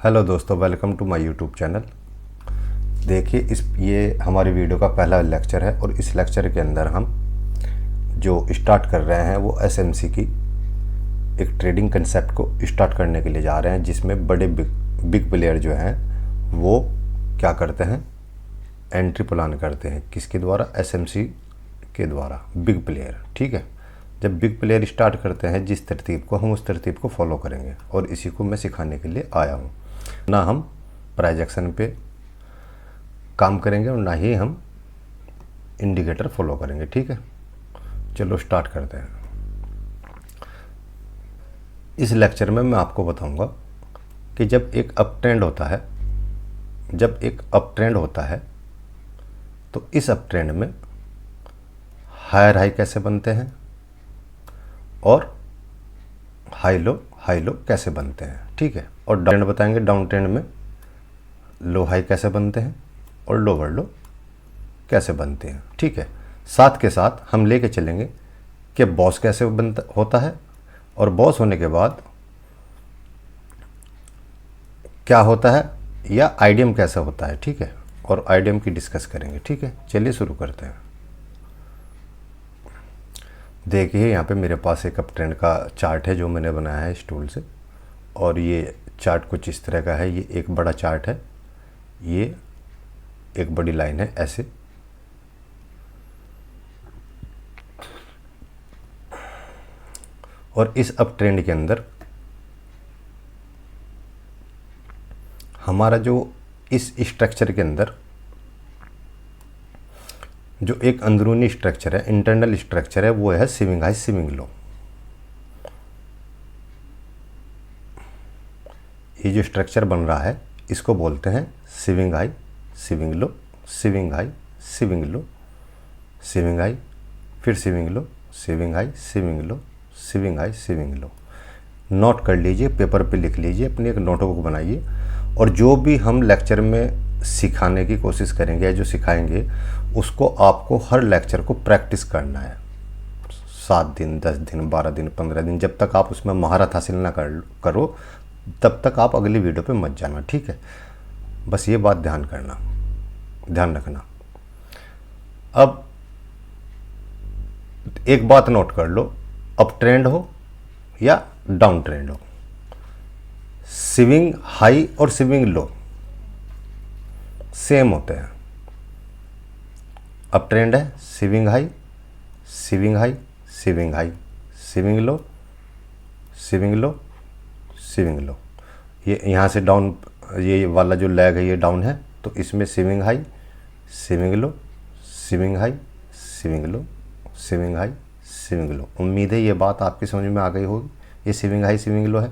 Hello दोस्तों, welcome to my YouTube channel. देखिए ये हमारी वीडियो का पहला लेक्चर है और इस लेक्चर के अंदर हम जो स्टार्ट कर रहे हैं वो एसएमसी की एक ट्रेडिंग कंसेप्ट को स्टार्ट करने के लिए जा रहे हैं, जिसमें बड़े बिग प्लेयर जो हैं वो क्या करते हैं, एंट्री प्लान करते हैं। किसके द्वारा? एसएमसी के द्वारा, बिग प्लेयर। ठीक है, जब बिग प्लेयर स्टार्ट करते हैं जिस तरतीब को, हम उस तरतीब को फॉलो करेंगे और इसी को मैं सिखाने के लिए आया हूँ। ना हम प्राइस एक्शन पे काम करेंगे और ना ही हम इंडिकेटर फॉलो करेंगे। ठीक है, चलो स्टार्ट करते हैं। इस लेक्चर में मैं आपको बताऊंगा कि जब एक अप ट्रेंड होता है तो इस अप ट्रेंड में हायर हाई कैसे बनते हैं और हाई लो कैसे बनते हैं। ठीक है, और डाउन ट्रेंड बताएंगे, डाउन ट्रेंड में लो हाई कैसे बनते हैं और लोअर लो कैसे बनते हैं। ठीक है, साथ के साथ हम लेके चलेंगे कि बॉस कैसे होता है और बॉस होने के बाद क्या होता है या आईडीएम कैसा होता है। ठीक है, और आईडीएम की डिस्कस करेंगे। ठीक है, चलिए शुरू करते हैं। देखिए यहाँ पे मेरे पास एक अप ट्रेंड का चार्ट है जो मैंने बनाया है इस टूल से, और ये चार्ट कुछ इस तरह का है। ये एक बड़ा चार्ट है, ये एक बड़ी लाइन है ऐसे, और इस अप ट्रेंड के अंदर हमारा जो इस स्ट्रक्चर के अंदर जो एक अंदरूनी स्ट्रक्चर है, इंटरनल स्ट्रक्चर है, वो है स्विंग हाई स्विंग लो। ये जो स्ट्रक्चर बन रहा है इसको बोलते हैं swing high swing low, swing high swing low, swing high, फिर swing low, swing high swing low, swing high swing low. Note कर लीजिए, पेपर पे लिख लीजिए, अपनी एक नोटबुक बनाइए, और जो भी हम लेक्चर में सिखाने की कोशिश करेंगे या जो सिखाएंगे उसको आपको हर लेक्चर को प्रैक्टिस करना है। 7 दिन, 10 दिन, 12 दिन, 15 दिन, जब तक आप उसमें महारत हासिल ना करो तब तक आप अगली वीडियो पे मत जाना। ठीक है, बस ये बात ध्यान रखना। अब एक बात नोट कर लो, अप ट्रेंड हो या डाउन ट्रेंड हो, स्विंग हाई और स्विंग लो सेम होते हैं। अप ट्रेंड है swing high swing high swing high, swing low swing low swing low. ये यहाँ से डाउन, ये वाला जो लैग है ये डाउन है, तो इसमें swing high swing low swing high swing low swing high swing लो। उम्मीद है ये बात आपकी समझ में आ गई होगी। ये स्विंग हाई स्विंग लो है।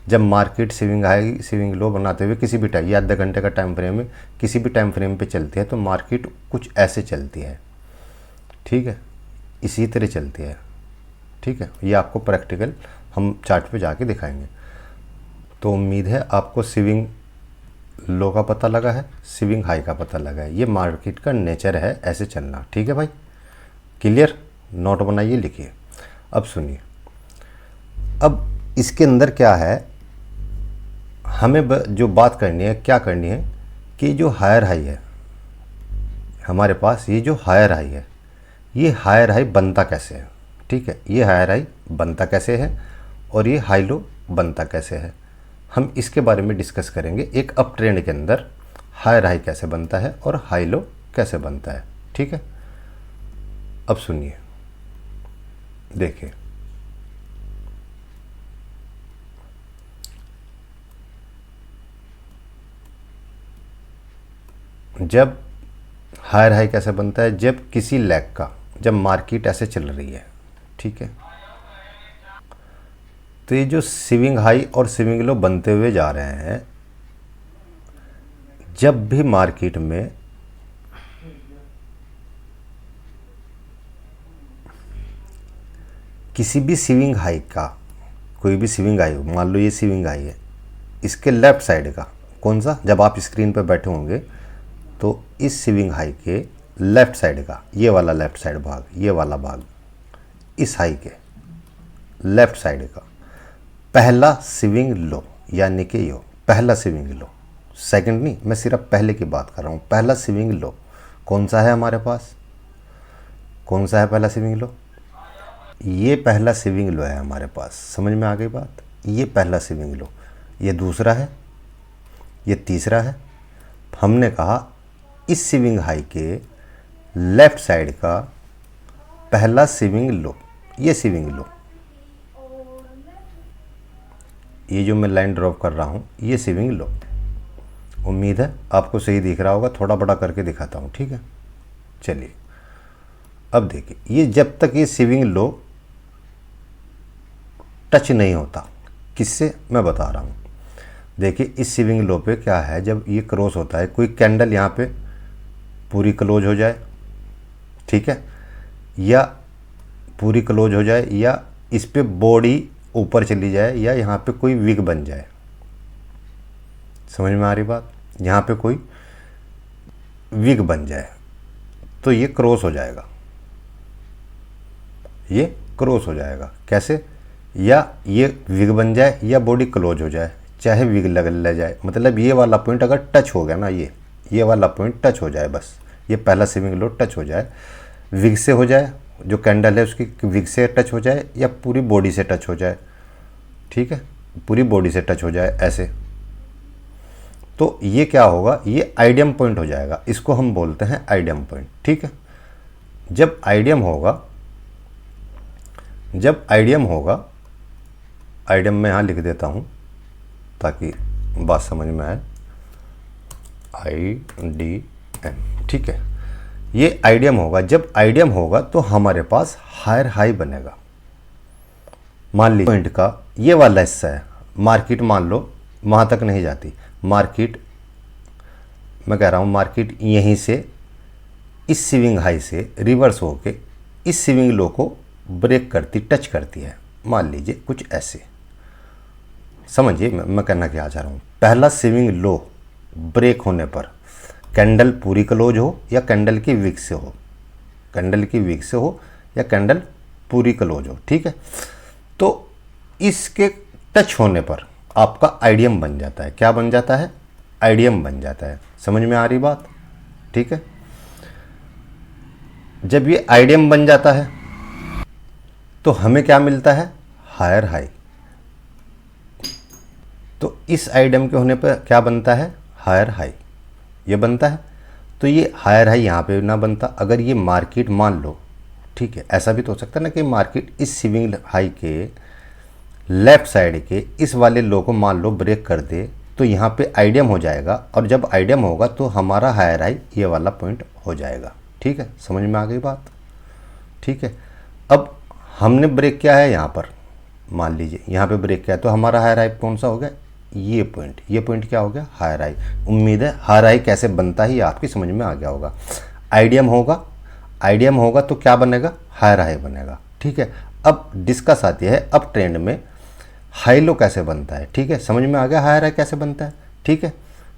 जब मार्केट स्विंग हाई स्विंग लो बनाते हुए किसी भी टाइम या आधा घंटे का टाइम फ्रेम में किसी भी टाइम फ्रेम पे चलती है तो मार्केट कुछ ऐसे चलती है। ठीक है, इसी तरह चलती है। ठीक है, ये आपको प्रैक्टिकल हम चार्ट पे जाके दिखाएंगे। तो उम्मीद है आपको स्विंग लो का पता लगा है, स्विंग हाई का पता लगा है। ये मार्केट का नेचर है, ऐसे चलना। ठीक है भाई, क्लियर? नोट बनाइए, लिखिए। अब सुनिए, अब इसके अंदर क्या है, हमें जो बात करनी है, क्या करनी है कि जो हायर हाई है हमारे पास, ये जो हायर हाई है, ये हायर हाई बनता कैसे है। ठीक है, ये हायर हाई बनता कैसे है और ये हाई लो बनता कैसे है, हम इसके बारे में डिस्कस करेंगे। एक अप ट्रेंड के अंदर हायर हाई कैसे बनता है और हाई लो कैसे बनता है। ठीक है, अब सुनिए, देखिए, जब हायर हाई कैसे बनता है, जब किसी लेग का, जब मार्केट ऐसे चल रही है, ठीक है, तो ये जो स्विंग हाई और स्विंग लो बनते हुए जा रहे हैं, जब भी मार्केट में किसी भी स्विंग हाई का, कोई भी स्विंग हाई हो, मान लो ये स्विंग हाई है, इसके लेफ्ट साइड का कौन सा, जब आप स्क्रीन पर बैठे होंगे तो इस स्विंग हाई के लेफ्ट साइड का, ये वाला लेफ्ट साइड भाग, ये वाला भाग, इस हाई के लेफ्ट साइड का पहला स्विंग लो यानी कि यो पहला स्विंग लो, सेकंड नहीं, मैं सिर्फ पहले की बात कर रहा हूँ। पहला स्विंग लो कौन सा है हमारे पास, कौन सा है पहला स्विंग लो? ये पहला स्विंग लो है हमारे पास। समझ में आ गई बात? ये पहला स्विंग लो, ये दूसरा है, ये तीसरा है। हमने कहा इस स्विंग हाई के लेफ्ट साइड का पहला स्विंग लो, ये स्विंग लो, ये जो मैं लाइन ड्रॉप कर रहा हूँ ये स्विंग लो। उम्मीद है आपको सही दिख रहा होगा, थोड़ा बड़ा करके दिखाता हूँ, ठीक है। चलिए अब देखिए, ये जब तक ये स्विंग लो टच नहीं होता, किससे मैं बता रहा हूँ। देखिए इस स्विंग लो पे क्या है, जब ये क्रॉस होता है, कोई कैंडल यहाँ पे पूरी क्लोज हो जाए, ठीक है, या पूरी क्लोज हो जाए, या इस पे बॉडी ऊपर चली जाए, या यहाँ पे कोई विग बन जाए। समझ में आ रही बात? यहाँ पे कोई विग बन जाए तो ये क्रॉस हो जाएगा, ये क्रॉस हो जाएगा। कैसे? या ये विग बन जाए या बॉडी क्लोज हो जाए, चाहे विग ले जाए, मतलब ये वाला पॉइंट अगर टच हो गया ना, ये वाला पॉइंट टच हो जाए, बस ये पहला स्विंग लो टच हो जाए, विग से हो जाए, जो कैंडल है उसकी विग से टच हो जाए, या पूरी बॉडी से टच हो जाए, ठीक है, पूरी बॉडी से टच हो जाए ऐसे, तो ये क्या होगा, ये आइडियम पॉइंट हो जाएगा। इसको हम बोलते हैं आइडियम पॉइंट, ठीक है। जब आइडियम होगा, आइडियम मैं यहाँ लिख देता हूँ ताकि बात समझ में आए, IDM, ठीक है। ये आइडियम होगा, जब आइडियम होगा तो हमारे पास हायर हाई बनेगा। मान लीजिए पॉइंट का ये वाला हिस्सा है, मार्केट मान लो वहाँ तक नहीं जाती, मार्केट मैं कह रहा हूँ मार्केट यहीं से इस स्विंग हाई से रिवर्स होके इस स्विंग लो को ब्रेक करती, टच करती है, मान लीजिए कुछ ऐसे। समझिए मैं कहना क्या चाह रहा हूँ। पहला स्विंग लो ब्रेक होने पर कैंडल पूरी क्लोज हो या कैंडल की विक से हो, कैंडल की विक से हो या कैंडल पूरी क्लोज हो, ठीक है। तो इसके टच होने पर आपका आइडियम बन जाता है। क्या बन जाता है? आइडियम बन जाता है। समझ में आ रही बात? ठीक है। जब ये आइडियम बन जाता है तो हमें क्या मिलता है? Higher high. तो इस आइडियम के होने पर क्या बनता है? हायर हाई, ये बनता है। तो ये हायर हाई यहाँ पे ना बनता अगर ये मार्केट मान लो, ठीक है, ऐसा भी तो हो सकता है ना कि मार्केट इस स्विंग हाई के लेफ्ट साइड के इस वाले लो को मान लो ब्रेक कर दे, तो यहाँ पे आइडियम हो जाएगा, और जब आइडियम होगा तो हमारा हायर हाई ये वाला पॉइंट हो जाएगा। ठीक है, समझ में आ गई बात? ठीक है। अब हमने ब्रेक किया है यहाँ पर, मान लीजिए यहाँ पे ब्रेक किया है, तो हमारा हायर हाई कौन सा हो गया? ये पॉइंट क्या हो गया? Higher high. उम्मीद है हायर हाई कैसे बनता है ये आपकी समझ में आ गया होगा। आइडियम होगा तो क्या बनेगा? हायर हाई बनेगा। ठीक है। अब डिस्कस आती है अब ट्रेंड में हाई लो कैसे बनता है। ठीक है, समझ में आ गया हायर हाई कैसे बनता है। ठीक है,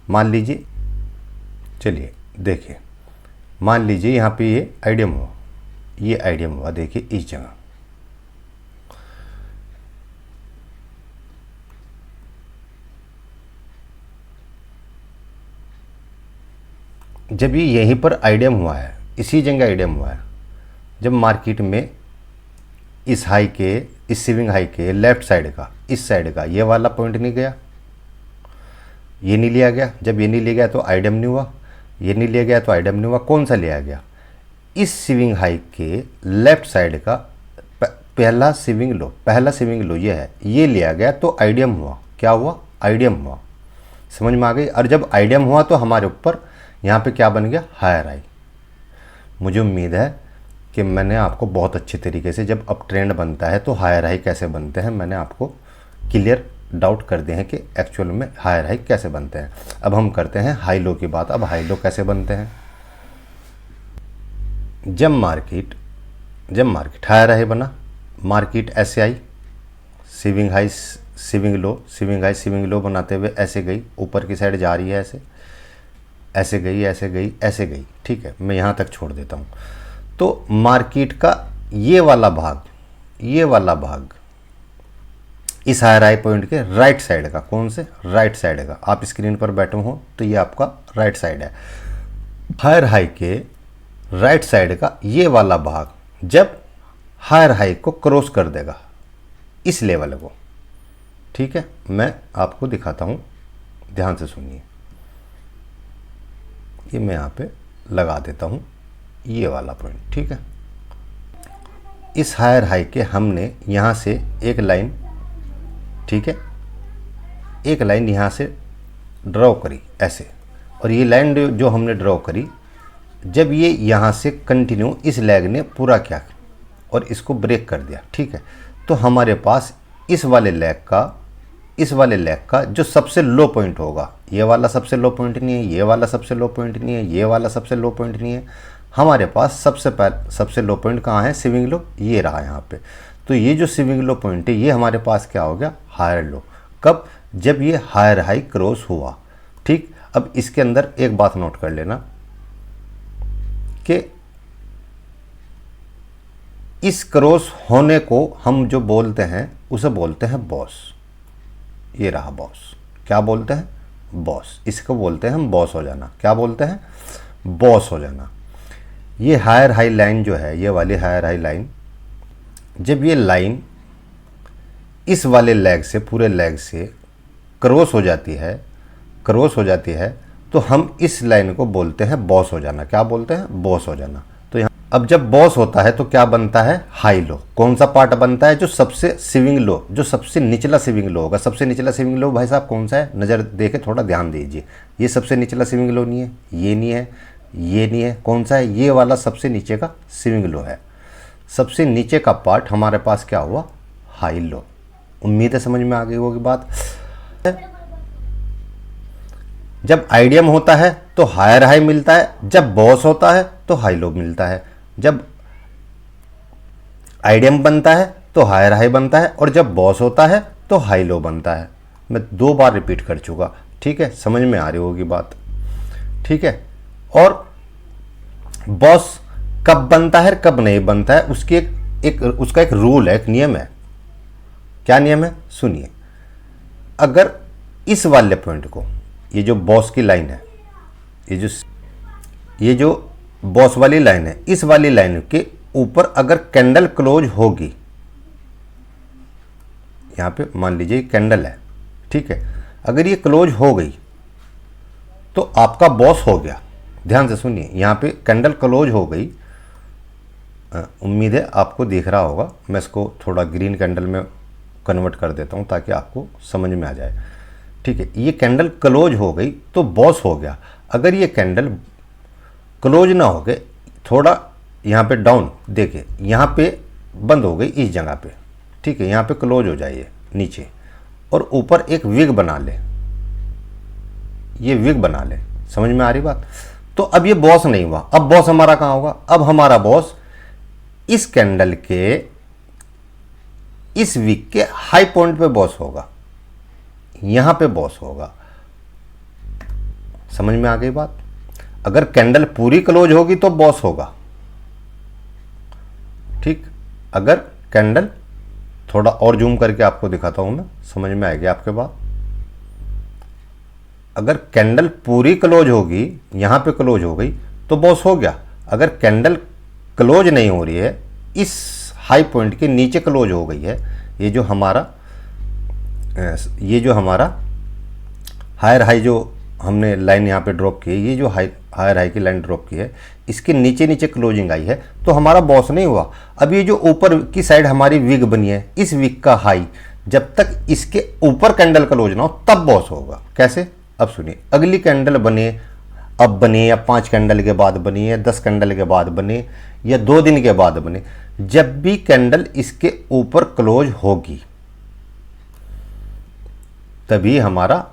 मान लीजिए, चलिए देखिए, मान लीजिए यहाँ पे ये आइडियम हुआ, ये आइडियम हुआ, देखिए इस जगह जब ये यहीं पर आइडियम हुआ है, इसी जगह आइडियम हुआ है, जब मार्केट में इस हाई के, इस स्विंग हाई के लेफ्ट साइड का, इस साइड का ये वाला पॉइंट नहीं गया, ये नहीं लिया गया। जब ये नहीं लिया गया तो आइडियम नहीं हुआ, ये नहीं लिया गया तो आइडियम नहीं हुआ। कौन सा लिया गया? इस स्विंग हाई के लेफ्ट साइड का पहला स्विंग लो ये है, ये लिया गया तो आइडियम हुआ। क्या हुआ? आइडियम हुआ। समझ में आ गई? और जब आइडियम हुआ तो हमारे ऊपर यहाँ पे क्या बन गया? Higher high. मुझे उम्मीद है कि मैंने आपको बहुत अच्छे तरीके से, जब अप ट्रेंड बनता है तो हायर हाई कैसे बनते हैं, मैंने आपको क्लियर डाउट कर दिए हैं कि एक्चुअल में हायर हाई कैसे बनते हैं। अब हम करते हैं हाई लो की बात। अब हाई लो कैसे बनते हैं? जब मार्केट हायर हाई बना, मार्केट ऐसे आई, स्विंग हाई स्विंग लो बनाते हुए ऐसे गई, ऊपर की साइड जा रही है, ऐसे गई। ठीक है, मैं यहाँ तक छोड़ देता हूँ। तो मार्केट का ये वाला भाग इस हायर हाई पॉइंट के राइट साइड का, कौन से, राइट साइड का। आप स्क्रीन पर बैठे हो तो ये आपका राइट साइड है। हायर हाई के राइट साइड का ये वाला भाग जब हायर हाई को क्रॉस कर देगा इस लेवल को, ठीक है, मैं आपको दिखाता हूँ, ध्यान से सुनिए। ये मैं यहाँ पे लगा देता हूँ ये वाला पॉइंट, ठीक है। इस हायर हाई के हमने यहाँ से एक लाइन, ठीक है, एक लाइन यहाँ से ड्रॉ करी ऐसे, और ये लाइन जो हमने ड्रॉ करी, जब ये यहाँ से कंटिन्यू इस लेग ने पूरा किया और इसको ब्रेक कर दिया, ठीक है, तो हमारे पास इस वाले लेग का जो सबसे लो पॉइंट होगा, ये वाला सबसे लो पॉइंट नहीं है, ये वाला सबसे लो पॉइंट नहीं है, ये वाला सबसे लो पॉइंट नहीं है, हमारे पास सबसे लो पॉइंट कहाँ है, स्विंग लो, ये रहा यहाँ पे। तो ये जो स्विंग लो पॉइंट है ये हमारे पास क्या हो गया, हायर लो। कब, जब ये हायर हाई क्रॉस हुआ, ठीक। अब इसके अंदर एक बात नोट कर लेना कि इस क्रॉस होने को हम जो बोलते हैं उसे बोलते हैं बॉस। ये रहा बॉस, क्या बोलते हैं, बॉस। इसको बोलते हैं हम बॉस हो जाना। क्या बोलते हैं, बॉस हो जाना। ये हायर हाई लाइन जो है, ये वाली हायर हाई लाइन, जब ये लाइन इस वाले लेग से, पूरे लेग से क्रॉस हो जाती है, तो हम इस लाइन को बोलते हैं बॉस हो जाना। क्या बोलते हैं, बॉस हो जाना। तो यहाँ अब जब बॉस होता है तो क्या बनता है, हाई लो। कौन सा पार्ट बनता है, जो सबसे स्विंग लो, जो सबसे निचला स्विंग लो होगा। सबसे निचला स्विंग लो भाई साहब कौन सा है, नज़र देके थोड़ा ध्यान दीजिए। ये सबसे निचला स्विंग लो नहीं है, ये नहीं है, ये नहीं है, कौन सा है, ये वाला सबसे नीचे का स्विंग लो है। सबसे नीचे का पार्ट हमारे पास क्या हुआ, हाई लो। उम्मीद है समझ में आ गई होगी बात। जब आइडियम होता है तो हायर हाई मिलता है, जब बॉस होता है तो हाई लो मिलता है। जब आइडियम बनता है तो हायर हाई बनता है, और जब बॉस होता है तो हाई लो बनता है। मैं 2 बार रिपीट कर चुका, ठीक है, समझ में आ रही होगी बात, ठीक है। और बॉस कब बनता है कब नहीं बनता है, उसकी उसका एक रूल है, एक नियम है। क्या नियम है, सुनिए। अगर इस वाले पॉइंट को, ये जो बॉस की लाइन है, ये जो बॉस वाली लाइन है, इस वाली लाइन के ऊपर अगर कैंडल क्लोज होगी, यहाँ पे मान लीजिए कैंडल है, ठीक है, अगर ये क्लोज हो गई तो आपका बॉस हो गया। ध्यान से सुनिए, यहाँ पे कैंडल क्लोज हो गई, उम्मीद है आपको दिख रहा होगा। मैं इसको थोड़ा ग्रीन कैंडल में कन्वर्ट कर देता हूँ ताकि आपको समझ में आ जाए, ठीक है। ये कैंडल क्लोज हो गई तो बॉस हो गया। अगर ये कैंडल क्लोज ना हो गए, थोड़ा यहाँ पे डाउन देखिए, यहाँ पे बंद हो गई इस जगह पे, ठीक है, यहाँ पे क्लोज हो जाइए नीचे, और ऊपर एक विग बना ले, ये विग बना ले। समझ में आ रही बात। तो अब ये बॉस नहीं हुआ। अब बॉस हमारा कहाँ होगा, अब हमारा बॉस इस कैंडल के इस विग के हाई पॉइंट पे बॉस होगा, यहां पे बॉस होगा। समझ में आ गई बात। अगर कैंडल पूरी क्लोज होगी तो बॉस होगा, ठीक। अगर कैंडल, थोड़ा और जूम करके आपको दिखाता हूं मैं, समझ में आएगी आपके बात। अगर कैंडल पूरी क्लोज होगी, यहां पे क्लोज हो गई तो बॉस हो गया। अगर कैंडल क्लोज नहीं हो रही है, इस हाई पॉइंट के नीचे क्लोज हो गई है, ये जो हमारा हायर हाई जो हमने लाइन यहाँ पे ड्रॉप की है, ये जो हायर हाई की लाइन ड्रॉप की है, इसके नीचे नीचे क्लोजिंग आई है, तो हमारा बॉस नहीं हुआ। अब ये जो ऊपर की साइड हमारी विग बनी है, इस विग का हाई जब तक इसके ऊपर कैंडल क्लोज ना हो तब बॉस होगा। कैसे, अब सुनिए। अगली कैंडल बने, अब बने, या 5 कैंडल के बाद बनी, या 10 कैंडल के बाद बने, या 2 दिन के बाद बने, जब भी कैंडल इसके ऊपर क्लोज होगी तभी हमारा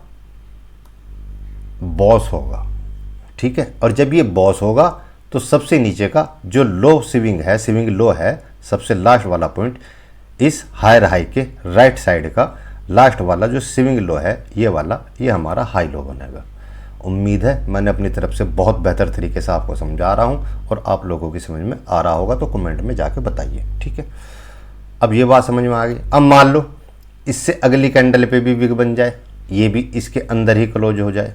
बॉस होगा, ठीक है। और जब ये बॉस होगा तो सबसे नीचे का जो लो स्विंग लो है, सबसे लास्ट वाला पॉइंट, इस हायर हाई के राइट साइड का लास्ट वाला जो स्विंग लो है, ये वाला, ये हमारा हाई लो बनेगा। उम्मीद है मैंने अपनी तरफ से बहुत बेहतर तरीके से आपको समझा रहा हूँ और आप लोगों की समझ में आ रहा होगा, तो कमेंट में जाके बताइए, ठीक है। अब ये बात समझ में आ गई। अब मान लो इससे अगली कैंडल पे भी विग बन जाए, ये भी इसके अंदर ही क्लोज हो जाए,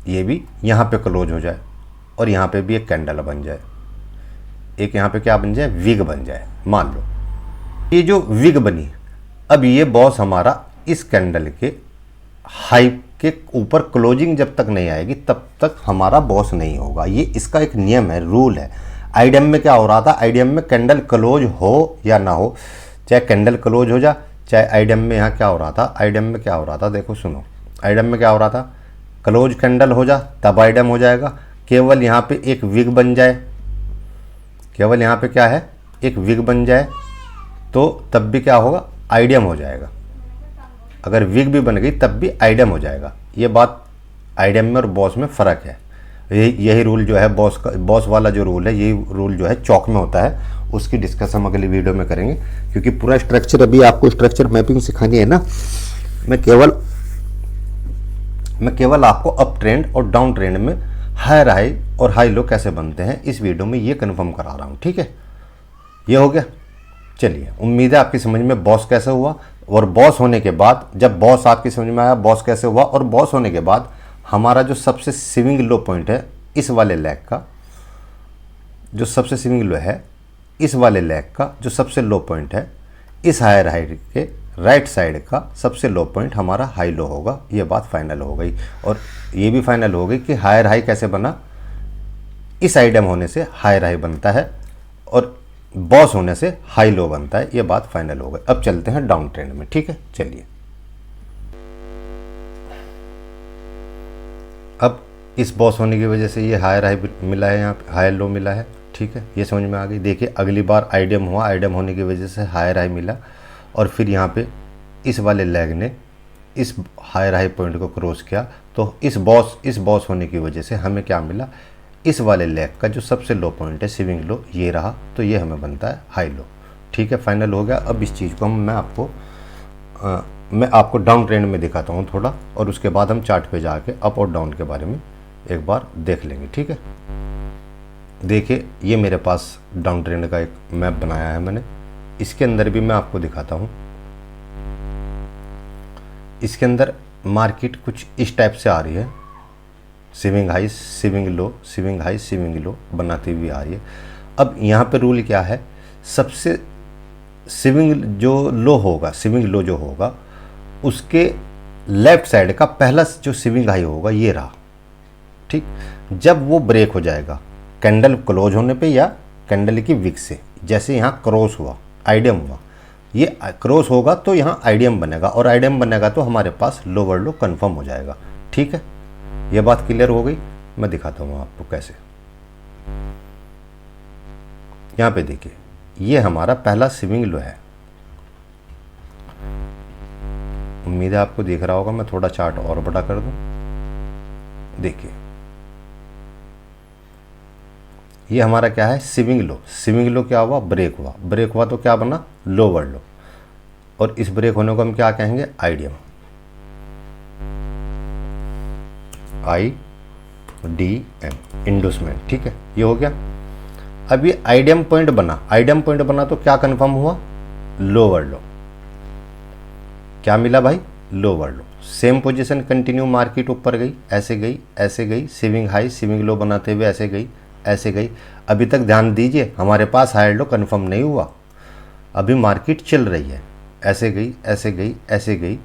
ये भी यहाँ पे क्लोज हो जाए, और यहाँ पे भी एक कैंडल बन जाए, एक यहाँ पे क्या बन जाए, विग बन जाए। मान लो ये जो विग बनी, अब ये बॉस हमारा इस कैंडल के हाई के ऊपर क्लोजिंग जब तक नहीं आएगी तब तक हमारा बॉस नहीं होगा। ये इसका एक नियम है, रूल है। आईडीएम में क्या हो रहा था, आईडीएम में कैंडल क्लोज हो या ना हो, चाहे कैंडल क्लोज हो जा, चाहे आईडीएम में यहाँ क्या हो रहा था, आईडीएम में क्या हो रहा था, देखो सुनो, आईडीएम में क्या हो रहा था, क्लोज कैंडल हो जा तब आईडीएम हो जाएगा। केवल यहाँ पे एक विग बन जाए, केवल यहाँ पे क्या है, एक विग बन जाए तो तब भी क्या होगा, आईडीएम हो जाएगा। अगर विग भी बन गई तब भी आईडीएम हो जाएगा। ये बात आईडीएम में और बॉस में फ़र्क है। यही रूल जो है बॉस वाला जो रूल है, यही रूल जो है चौक में होता है। उसकी डिस्कस हम अगली वीडियो में करेंगे, क्योंकि पूरा स्ट्रक्चर अभी आपको स्ट्रक्चर मैपिंग सिखानी है ना। मैं केवल आपको अप ट्रेंड और डाउन ट्रेंड में हायर हाई और हाई लो कैसे बनते हैं इस वीडियो में ये कन्फर्म करा रहा हूँ। ठीक है, ये हो गया। चलिए, उम्मीद है आपकी समझ में बॉस कैसे हुआ, और बॉस होने के बाद जब बॉस आपकी समझ में आया बॉस कैसे हुआ, और बॉस होने के बाद हमारा जो सबसे स्विंग लो पॉइंट है इस वाले लेग का, जो सबसे स्विंग लो है इस वाले लेग का जो सबसे लो पॉइंट है, इस हायर हाई के राइट साइड का सबसे लो पॉइंट हमारा हाई लो होगा। ये बात फाइनल हो गई, और ये भी फाइनल हो गई कि हायर हाई कैसे बना, इस आइडम होने से हायर हाई बनता है और बॉस होने से हाई लो बनता है। ये बात फाइनल हो गई। अब चलते हैं डाउन ट्रेंड में। ठीक है, चलिए। अब इस बॉस होने की वजह से ये हायर हाई मिला है, यहाँ पे हायर लो मिला है। ठीक है, ये समझ में आ गई। देखिए, अगली बार आईडीएम हुआ, आईडीएम होने की वजह से हायर हाई मिला, और फिर यहाँ पे इस वाले लेग ने इस हायर हाई पॉइंट को क्रॉस किया, तो इस बॉस होने की वजह से हमें क्या मिला, इस वाले लेग का जो सबसे लो पॉइंट है स्विंग लो ये रहा, तो ये हमें बनता है हाई लो। ठीक है, फाइनल हो गया। अब इस चीज़ को मैं आपको डाउन ट्रेंड में दिखाता हूँ थोड़ा, और उसके बाद हम चार्ट पे जाके अप और डाउन के बारे में एक बार देख लेंगे। ठीक है, देखिए, ये मेरे पास डाउन ट्रेंड का एक मैप बनाया है मैंने। इसके अंदर भी मैं आपको दिखाता हूँ। इसके अंदर मार्केट कुछ इस टाइप से आ रही है, swing high swing low, swing high swing लो बनाती हुई आ रही है। अब यहाँ पे रूल क्या है, सबसे स्विंग जो लो होगा, स्विंग लो जो होगा उसके लेफ्ट साइड का पहला जो स्विंग हाई होगा ये रहा। ठीक, जब वो ब्रेक हो जाएगा कैंडल क्लोज होने पे या कैंडल की विक से, जैसे यहाँ क्रॉस हुआ, आईडीएम हुआ, ये क्रॉस होगा तो यहाँ आईडीएम बनेगा, और आईडीएम बनेगा तो हमारे पास लोअर लो कंफर्म हो जाएगा। ठीक है, ये बात क्लियर हो गई। मैं दिखाता हूँ आपको कैसे। यहाँ पे देखिए, ये हमारा पहला स्विंग लो है। उम्मीद है आपको दिख रहा होगा। मैं थोड़ा चार्ट और बड़ा कर दूं। देखिए, ये हमारा क्या है, स्विंग लो। स्विंग लो क्या हुआ, ब्रेक हुआ, ब्रेक हुआ तो क्या बना, लोअर लो, और इस ब्रेक होने को हम क्या कहेंगे, आईडीएम, IDM, इंडोसमेंट। ठीक है, ये हो गया। अब ये आईडीएम पॉइंट बना, आईडीएम पॉइंट बना तो क्या कंफर्म हुआ, लोअर लो। क्या मिला भाई, लोअर लो। सेम पोजीशन कंटिन्यू, मार्केट ऊपर गई, ऐसे गई, ऐसे गई, स्विंग हाई स्विंग लो बनाते हुए ऐसे गई, ऐसे गई। अभी तक ध्यान दीजिए, हमारे पास हायर लो कंफर्म नहीं हुआ, अभी मार्केट चल रही है। ऐसे गई, ऐसे गई, ऐसे गई,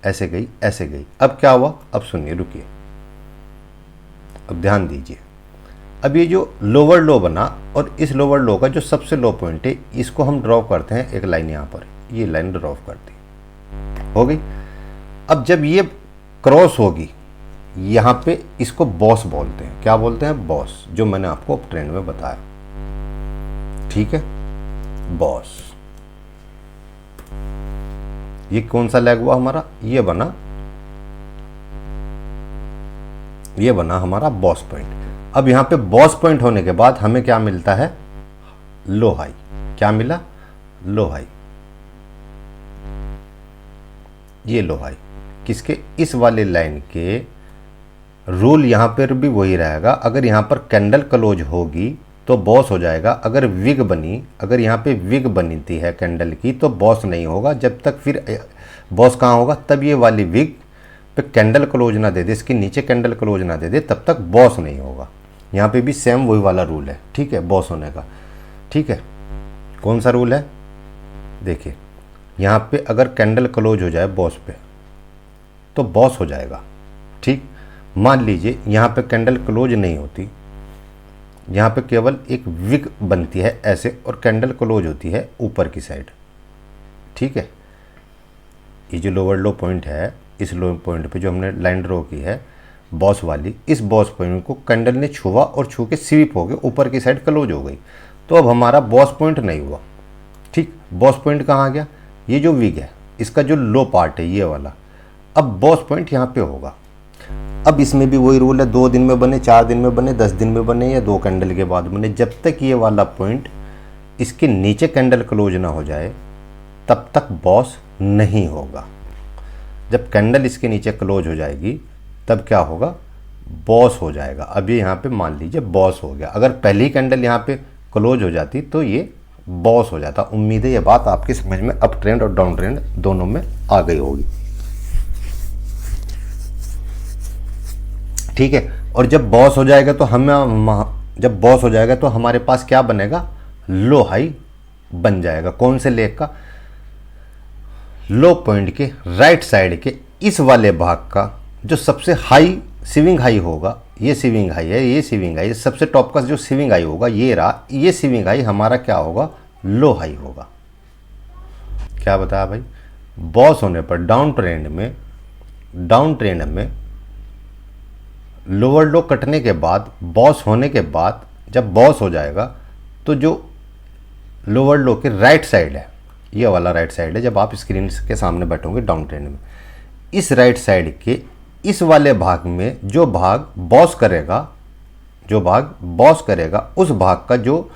ऐसे गई, ऐसे गई। अब क्या हुआ, अब सुनिए, रुकिए, अब ध्यान दीजिए। अब ये जो लोअर लो बना, और इस लोअर लो का जो सबसे लो पॉइंट है इसको हम ड्रॉ करते हैं, एक लाइन यहाँ पर, ये लाइन ड्रॉ करती हो गई। अब जब ये क्रॉस होगी यहाँ पे, इसको बॉस बोलते हैं। क्या बोलते हैं, बॉस, जो मैंने आपको ट्रेंड में बताया। ठीक है, बॉस। ये कौन सा लेग हुआ हमारा, ये बना हमारा बॉस पॉइंट। अब यहाँ पे बॉस पॉइंट होने के बाद हमें क्या मिलता है, लो हाई। क्या मिला, लो हाई, ये लो हाई किसके, इस वाले लाइन के। रूल यहाँ पर भी वही रहेगा, अगर यहाँ पर कैंडल क्लोज होगी तो बॉस हो जाएगा। अगर विग बनी, अगर यहाँ पे विग बनती है कैंडल की तो बॉस नहीं होगा। जब तक फिर बॉस कहाँ होगा, तब ये वाली विग पे कैंडल क्लोज ना दे दे, इसके नीचे कैंडल क्लोज ना दे दे, तब तक बॉस नहीं होगा। यहाँ पे भी सेम वही वाला रूल है, ठीक है, बॉस होने का। ठीक है, कौन सा रूल है, देखिए यहाँ पे अगर कैंडल क्लोज हो जाए बॉस पे तो बॉस हो जाएगा। ठीक, मान लीजिए यहाँ पे कैंडल क्लोज नहीं होती, यहाँ पे केवल एक विग बनती है ऐसे और कैंडल क्लोज होती है ऊपर की साइड। ठीक है, ये जो लोअर लो पॉइंट है, इस लो पॉइंट पे जो हमने लाइन ड्रॉ की है बॉस वाली, इस बॉस पॉइंट को कैंडल ने छुआ और छू के स्वीप हो गए, ऊपर की साइड क्लोज हो गई, तो अब हमारा बॉस पॉइंट नहीं हुआ। ठीक, बॉस पॉइंट कहाँ आ गया, ये जो विग है इसका जो लो पार्ट है ये वाला, अब बॉस पॉइंट यहाँ पे होगा। अब इसमें भी वही रूल है, 2 दिन में बने, 4 दिन में बने, 10 दिन में बने या 2 कैंडल के बाद बने, जब तक ये वाला पॉइंट इसके नीचे कैंडल क्लोज ना हो जाए तब तक बॉस नहीं होगा। जब कैंडल इसके नीचे क्लोज हो जाएगी तब क्या होगा, बॉस हो जाएगा। अब ये यहाँ पे मान लीजिए बॉस हो गया। अगर पहली कैंडल यहाँ पे क्लोज हो जाती तो ये बॉस हो जाता। उम्मीद है ये बात आपकी समझ में अप ट्रेंड और डाउन ट्रेंड दोनों में आ गई होगी। ठीक है, और जब बॉस हो जाएगा तो जब बॉस हो जाएगा तो हमारे पास क्या बनेगा, लो हाई बन जाएगा। कौन से लेग का, लो पॉइंट के राइट साइड के इस वाले भाग का जो सबसे हाई स्विंग हाई होगा, ये स्विंग हाई है, ये स्विंग हाई, सबसे टॉप का जो स्विंग हाई होगा ये रहा, ये स्विंग हाई हमारा क्या होगा, लो हाई होगा। क्या बताया भाई, बॉस होने पर डाउन ट्रेंड में लोअर लो कटने के बाद, बॉस होने के बाद जब बॉस हो जाएगा तो जो लोअर लो के राइट साइड है, ये वाला राइट साइड है, जब आप स्क्रीन के सामने बैठोगे डाउन ट्रेंड में, इस राइट साइड के इस वाले भाग में जो भाग बॉस करेगा, उस भाग का जो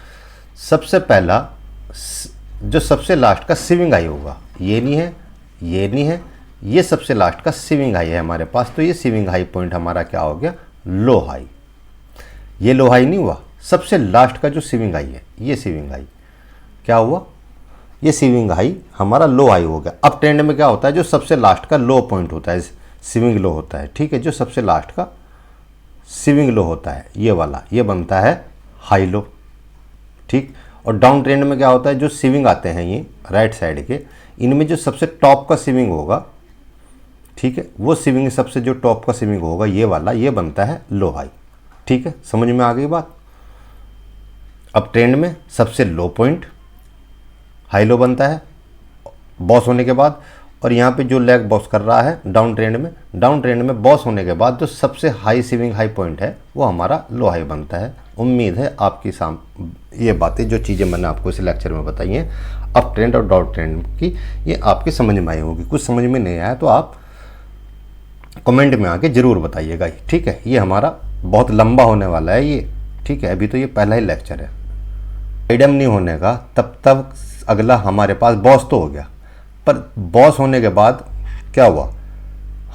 सबसे पहला, जो सबसे लास्ट का स्विंग हाई होगा, ये नहीं है, ये सबसे लास्ट का स्विंग हाई है हमारे पास, तो ये स्विंग हाई पॉइंट हमारा क्या हो गया, लो हाई। ये लो हाई नहीं हुआ, सबसे लास्ट का जो स्विंग हाई है ये स्विंग हाई क्या हुआ, ये स्विंग हाई हमारा लो हाई हो गया। अब ट्रेंड में क्या होता है, जो सबसे लास्ट का लो पॉइंट होता है स्विंग लो होता है। ठीक है, जो सबसे लास्ट का स्विंग लो होता है ये वाला, ये बनता है हाई लो। ठीक, और डाउन ट्रेंड में क्या होता है, जो स्विंग आते हैं ये राइट साइड के, इनमें जो सबसे टॉप का स्विंग होगा, ठीक है, वो स्विंग सबसे जो टॉप का स्विंग होगा ये वाला, ये बनता है लो हाई। ठीक है, समझ में आ गई बात। अब ट्रेंड में सबसे लो पॉइंट हाई लो बनता है बॉस होने के बाद, और यहाँ पे जो लेग बॉस कर रहा है डाउन ट्रेंड में बॉस होने के बाद जो सबसे हाई स्विंग हाई पॉइंट है वो हमारा लो हाई बनता है। उम्मीद है आपकी ये बातें, जो चीज़ें मैंने आपको इस लेक्चर में बताई हैं अप ट्रेंड और डाउन ट्रेंड की, ये आपके समझ में आई होगी। कुछ समझ में नहीं आया तो आप कमेंट में आके ज़रूर बताइएगा। ठीक है, ये हमारा बहुत लंबा होने वाला है ये। ठीक है, अभी तो ये पहला ही लेक्चर है। आइडम नहीं होने का तब तक अगला हमारे पास बॉस तो हो गया, पर बॉस होने के बाद क्या हुआ,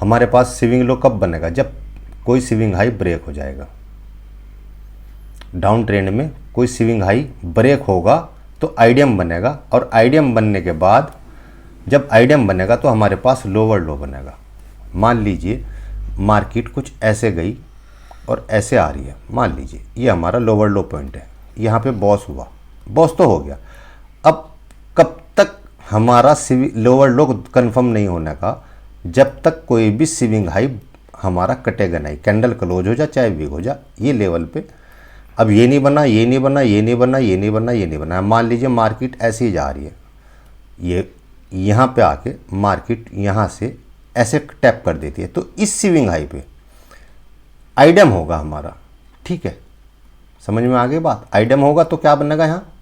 हमारे पास स्विंग लो कब बनेगा, जब कोई स्विंग हाई ब्रेक हो जाएगा। डाउन ट्रेंड में कोई स्विंग हाई ब्रेक होगा तो आइडियम बनेगा, और आइडियम बनने के बाद जब आइडियम बनेगा तो हमारे पास लोअर लो बनेगा। मान लीजिए मार्केट कुछ ऐसे गई और ऐसे आ रही है, मान लीजिए ये हमारा लोअर लो पॉइंट है, यहाँ पे बॉस हुआ, बॉस तो हो गया। अब कब तक हमारा लोअर लो कंफर्म नहीं होने का, जब तक कोई भी स्विंग हाई हमारा कटेगा नहीं, कैंडल क्लोज हो जाए चाहे वीक हो जाए, ये लेवल पे। अब ये नहीं बना, ये नहीं बना, ये नहीं बना, ये नहीं बना, ये नहीं बना, मान लीजिए मार्केट ऐसे ही जा रही है, ये यहाँ पे आके मार्केट यहाँ से ऐसे टैप कर देती है, तो इस स्विंग हाई पे आइडम होगा हमारा। ठीक है, समझ में आ गई बात। आइडम होगा तो क्या बनेगा, यहाँ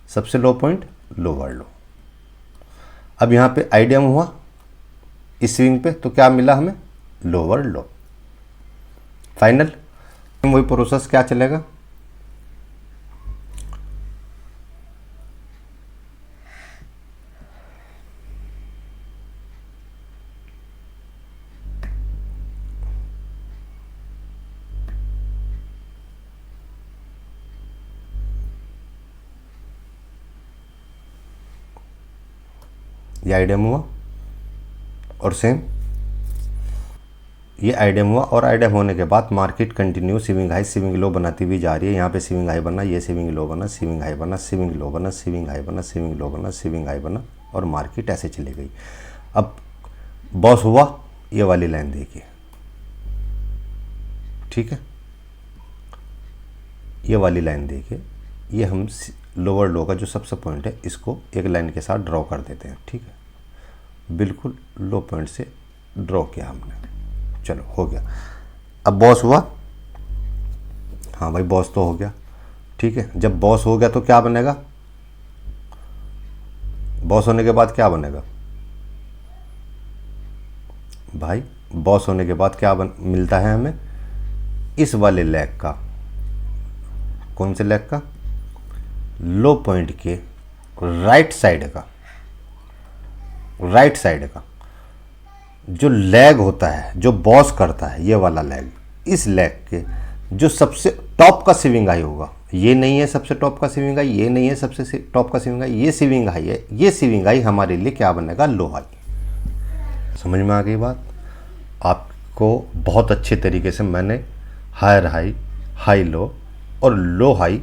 सबसे लो पॉइंट लोअर लो। अब यहाँ पे आइडम हुआ इस स्विंग पे तो क्या मिला हमें, लोअर लो। फाइनल वही प्रोसेस क्या चलेगा, ये आइडियम हुआ और सेम ये आइडियम हुआ, और आइडियम होने के बाद market continue swing high swing लो बनाती हुई जा रही है। यहाँ पे स्विंग हाई बना, ये स्विंग लो बना, स्विंग हाई बना, स्विंग लो बना, स्विंग हाई बना, स्विंग लो बना, स्विंग हाई बना, और मार्केट ऐसे चली गई। अब बॉस हुआ, ये वाली लाइन देखिए, ठीक है, ये वाली लाइन देखिए, ये हम लोअर लो का जो सबसे पॉइंट है इसको एक लाइन के साथ ड्रॉ कर देते हैं, ठीक है, बिल्कुल लो पॉइंट से ड्रॉ किया हमने, चलो हो गया। अब बॉस हुआ, हाँ भाई बॉस तो हो गया, ठीक है। जब बॉस हो गया तो क्या बनेगा, बॉस होने के बाद क्या बनेगा भाई, बॉस होने के बाद क्या मिलता है हमें, इस वाले लेग का, कौन से लेग का, लो पॉइंट के राइट साइड का, राइट साइड का जो लेग होता है, जो बॉस करता है, ये वाला लेग, इस लेग के जो सबसे टॉप का स्विंग हाई होगा, ये नहीं है सबसे टॉप का स्विंग हाई, ये नहीं है सबसे टॉप का स्विंग हाई, ये स्विंग हाई है, ये स्विंग हाई हमारे लिए क्या बनेगा, लो हाई। समझ में आ गई बात आपको? बहुत अच्छे तरीके से मैंने हायर हाई, हाई लो और लो हाई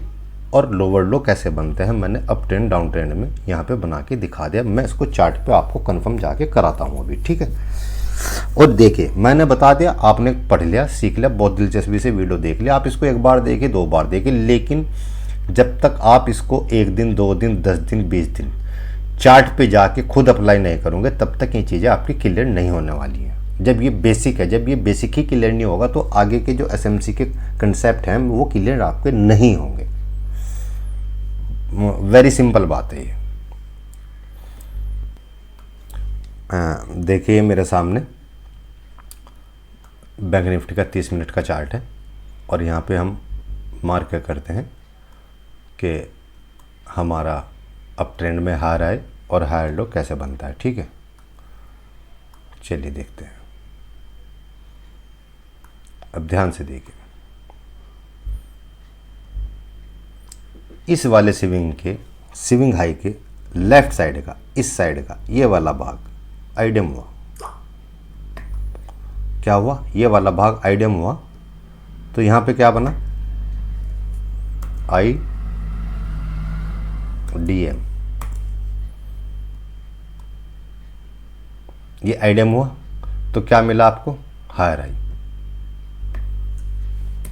और लोअर लो कैसे बनते हैं मैंने अप ट्रेंड डाउन ट्रेंड में यहाँ पे बना के दिखा दिया। मैं इसको चार्ट पे आपको कंफर्म जाके कराता हूँ अभी, ठीक है। और देखिए मैंने बता दिया, आपने पढ़ लिया, सीख लिया, बहुत दिलचस्पी से वीडियो देख लिया, आप इसको एक बार देखिए, 2 बार देखिए, लेकिन जब तक आप इसको 1 दिन 2 दिन 10 दिन 20 दिन चार्ट पे जाके खुद अप्लाई नहीं करोगे तब तक ये चीज़ें आपकी क्लियर नहीं होने वाली हैं। जब ये बेसिक है, जब ये बेसिक ही क्लियर नहीं होगा तो आगे के जो एसएमसी के कंसेप्ट हैं वो क्लियर आपके नहीं होंगे। वेरी सिंपल बात है ये। देखिए मेरे सामने बैंक निफ्टी का 30 मिनट का चार्ट है और यहाँ पे हम मार्क करते हैं कि हमारा अप ट्रेंड में हायर आए और हायर लो कैसे बनता है, ठीक है। चलिए देखते हैं, अब ध्यान से देखिए, इस वाले स्विंग हाई के लेफ्ट साइड का, इस साइड का ये वाला भाग आइडियम हुआ, क्या हुआ, ये वाला भाग आइडियम हुआ, तो यहां पे क्या बना, आई डी एम, ये आइडियम हुआ तो क्या मिला आपको, हायर आई,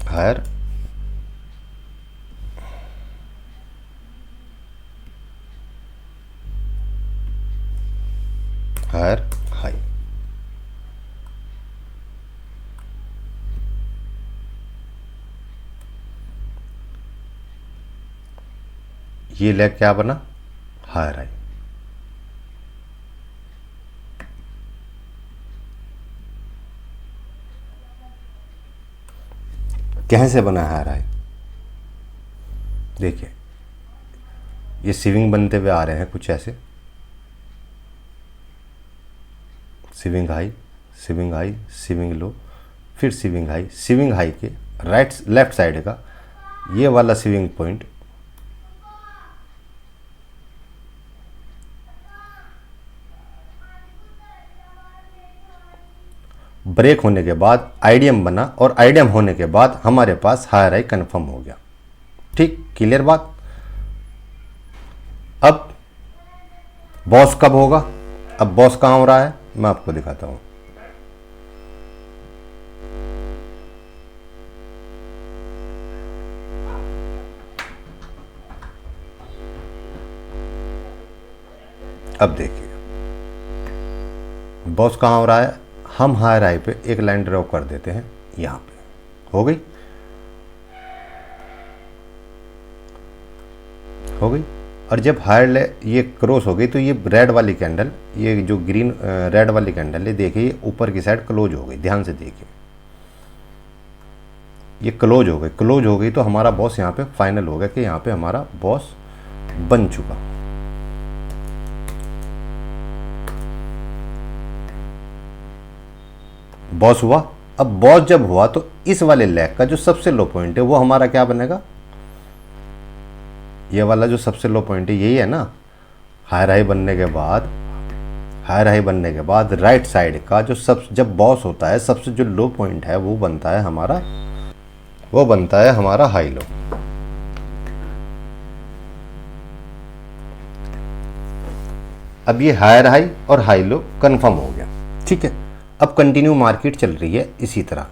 हायर हायर हाई। ये लेग क्या बना, हायर हाई। कैसे बना हायर हाई, देखिए ये स्विंग बनते हुए आ रहे हैं कुछ ऐसे, swing high, swing high, swing लो, फिर स्विंग हाई, स्विंग हाई के लेफ्ट साइड का ये वाला स्विंग पॉइंट ब्रेक होने के बाद आइडियम बना और आइडियम होने के बाद हमारे पास हायर हाई कंफर्म हो गया, ठीक, क्लियर बात। अब बॉस कब होगा, अब बॉस कहां हो रहा है मैं आपको दिखाता हूं। अब देखिए बॉस कहां हो रहा है, हम हायर हाई पे एक लाइन ड्रॉ कर देते हैं, यहां पे हो गई, हो गई। और जब हायर ये क्रॉस हो गई तो ये रेड वाली कैंडल, ये जो ग्रीन रेड वाली कैंडल है, देखिए ऊपर की साइड क्लोज हो गई, ध्यान से देखिए ये क्लोज हो गई, क्लोज हो गई तो हमारा बॉस यहाँ पे फाइनल हो गया कि यहाँ पे हमारा बॉस बन चुका। बॉस हुआ, अब बॉस जब हुआ तो इस वाले लेग का जो सबसे लो पॉइंट है वो हमारा क्या बनेगा, ये वाला जो सबसे लो पॉइंट है यही है ना, हायर हाई बनने के बाद हायर हाई बनने के बाद राइट साइड का जो जब बॉस होता है सबसे जो लो पॉइंट है वो बनता है हमारा हाई लो। अब ये हायर हाई और हाई लो कंफर्म हो गया, ठीक है। अब कंटिन्यू मार्केट चल रही है इसी तरह,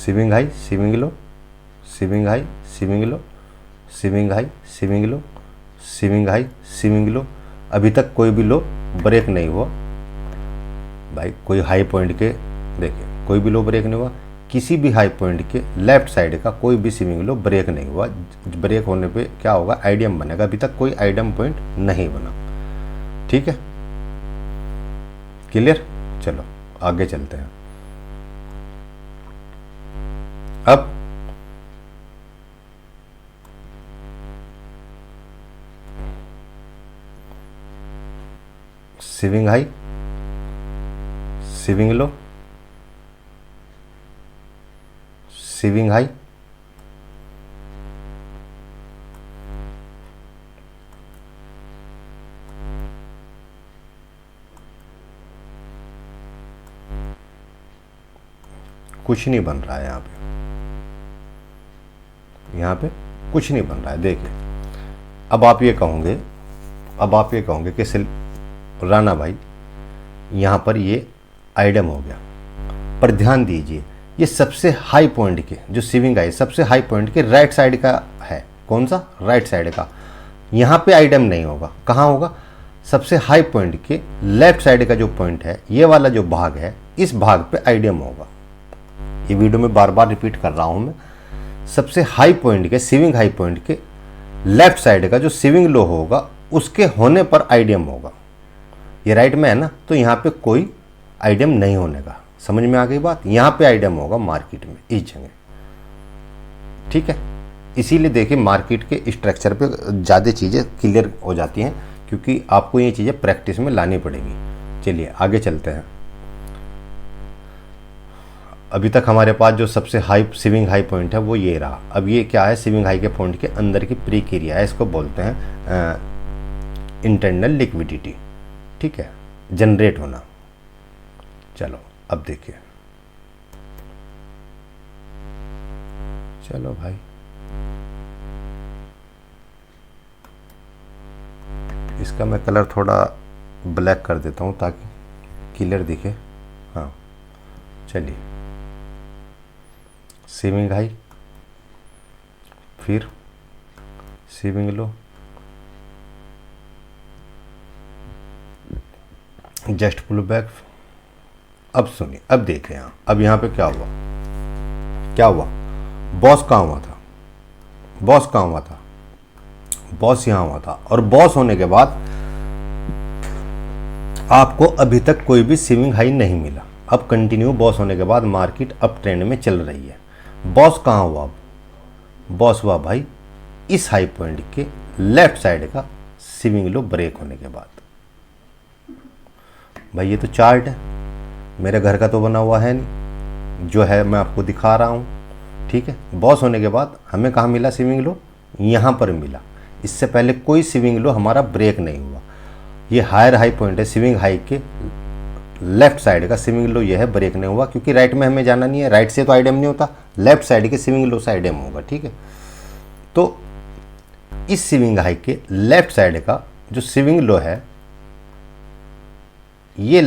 swing high swing low, swing high swing low, swing high swing low, swing high swing लो। अभी तक कोई भी लो ब्रेक नहीं हुआ भाई, कोई हाई पॉइंट के देखिए कोई भी लो ब्रेक नहीं हुआ, किसी भी हाई पॉइंट के लेफ्ट साइड का कोई भी स्विंग लो ब्रेक नहीं हुआ। ब्रेक होने पे क्या होगा, आइडियम बनेगा। अभी तक कोई आइडियम पॉइंट नहीं बना, ठीक है, क्लियर। चलो आगे चलते हैं। अब swing high swing low, swing high, कुछ नहीं बन रहा है यहाँ पे कुछ नहीं बन रहा है। देखिए अब आप ये कहोगे कि राणा भाई यहाँ पर ये आइडम हो गया, पर ध्यान दीजिए ये सबसे हाई पॉइंट के जो स्विंग है सबसे हाई पॉइंट के राइट साइड का है। कौन सा? राइट साइड का। यहाँ पे आइडम नहीं होगा, कहाँ होगा? सबसे हाई पॉइंट के लेफ्ट साइड का जो पॉइंट है, ये वाला जो भाग है, इस भाग पे आइडम होगा। ये वीडियो में बार बार रिपीट कर रहा हूँ मैं। सबसे हाई पॉइंट के स्विंग हाई पॉइंट के लेफ्ट साइड का जो स्विंग लो होगा उसके होने पर आइडम होगा। ये राइट में है ना, तो यहाँ पे कोई आइडम नहीं होने का। समझ में आ गई बात? यहाँ पे आइडम होगा मार्केट में इस जगह, ठीक है। इसीलिए देखिए मार्केट के स्ट्रक्चर पे ज़्यादा चीज़ें क्लियर हो जाती हैं, क्योंकि आपको ये चीज़ें प्रैक्टिस में लानी पड़ेगी। चलिए आगे चलते हैं। अभी तक हमारे पास जो सबसे हाई स्विंग हाई पॉइंट है वो ये रहा। अब ये क्या है? स्विंग हाई के पॉइंट के अंदर की प्रीक्रिया है, इसको बोलते हैं इंटरनल लिक्विडिटी, ठीक है, जनरेट होना। चलो अब देखिए, चलो भाई इसका मैं कलर थोड़ा ब्लैक कर देता हूँ ताकि क्लियर दिखे। हाँ चलिए, स्विंग हाई, फिर swing low, just pull back. अब सुनिए, अब देखें यहाँ, अब यहाँ पे क्या हुआ? बॉस कहाँ हुआ था? बॉस यहाँ हुआ था। और बॉस होने के बाद आपको अभी तक कोई भी स्विंग हाई नहीं मिला। अब कंटिन्यू बॉस होने के बाद मार्केट अप ट्रेंड में चल रही है। बॉस कहाँ हुआ? अब बॉस हुआ भाई इस हाई पॉइंट के लेफ्ट साइड का स्विंग लो ब्रेक होने के बाद। भाई ये तो चार्ट है, मेरे घर का तो बना हुआ है नहीं, जो है मैं आपको दिखा रहा हूँ, ठीक है। बॉस होने के बाद हमें कहाँ मिला स्विंग लो? यहाँ पर मिला। इससे पहले कोई स्विंग लो हमारा ब्रेक नहीं हुआ। ये हायर हाई पॉइंट है, स्विंग हाई के लेफ्ट साइड का स्विंग लो ये है, ब्रेक नहीं हुआ, क्योंकि राइट में हमें जाना नहीं है, राइट से तो आइडम नहीं होता, लेफ्ट साइड के स्विंग लो से आइडम होगा, ठीक है। तो इस स्विंग हाई के लेफ्ट साइड का जो स्विंग लो है, ये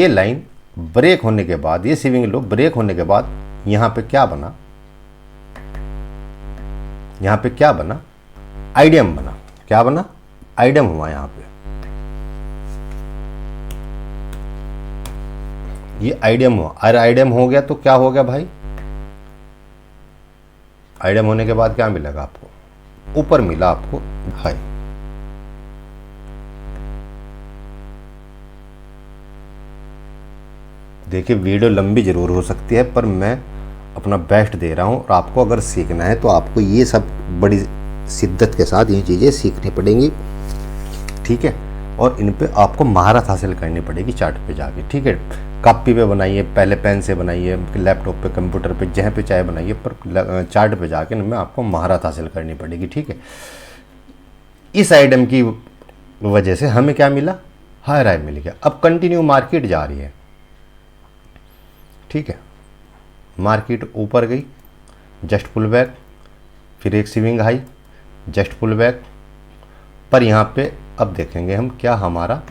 लाइन ब्रेक होने के बाद, ये स्विंग लो ब्रेक होने के बाद यहाँ पे क्या बना? आइडम बना। क्या बना? आइडम हुआ यहाँ पे। ये आइडम हुआ। अरे आइडम हो गया तो क्या हो गया भाई? आइडम होने के बाद क्या मिलेगा आपको? ऊपर मिला आपको हाई। देखिए वीडियो लंबी जरूर हो सकती है, पर मैं अपना बेस्ट दे रहा हूँ। और आपको अगर सीखना है तो आपको ये सब बड़ी शिद्दत के साथ ये चीज़ें सीखनी पड़ेंगी, ठीक है। और इन पे आपको महारत हासिल करनी पड़ेगी चार्ट पे जाके, ठीक है। कॉपी पे बनाइए, पहले पेन से बनाइए, लैपटॉप पे, कंप्यूटर पे, जहाँ पे चाहे बनाइए, पर चार्ट पे जाके इनमें आपको महारत हासिल करनी पड़ेगी, ठीक है। इस आइटम की वजह से हमें क्या मिला, हायर हाई मिल गया। अब कंटिन्यू मार्केट जा रही है, ठीक है, मार्केट ऊपर गई, जस्ट पुल बैक, फिर एक swing high, just pull back, पर यहाँ पे अब देखेंगे हम क्या हमारा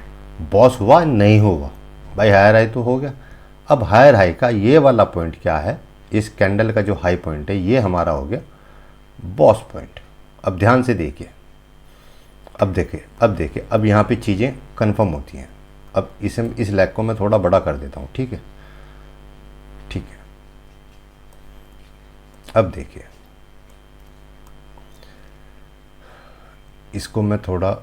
बॉस हुआ नहीं हुआ। भाई हायर हाई तो हो गया। अब हायर हाई का ये वाला पॉइंट क्या है, इस कैंडल का जो हाई पॉइंट है ये हमारा हो गया बॉस पॉइंट। अब ध्यान से देखिए, अब देखिए अब यहाँ पे चीज़ें कंफर्म होती हैं। अब इस लैग को मैं थोड़ा बड़ा कर देता हूँ, ठीक है, ठीक है। अब देखिए इसको मैं थोड़ा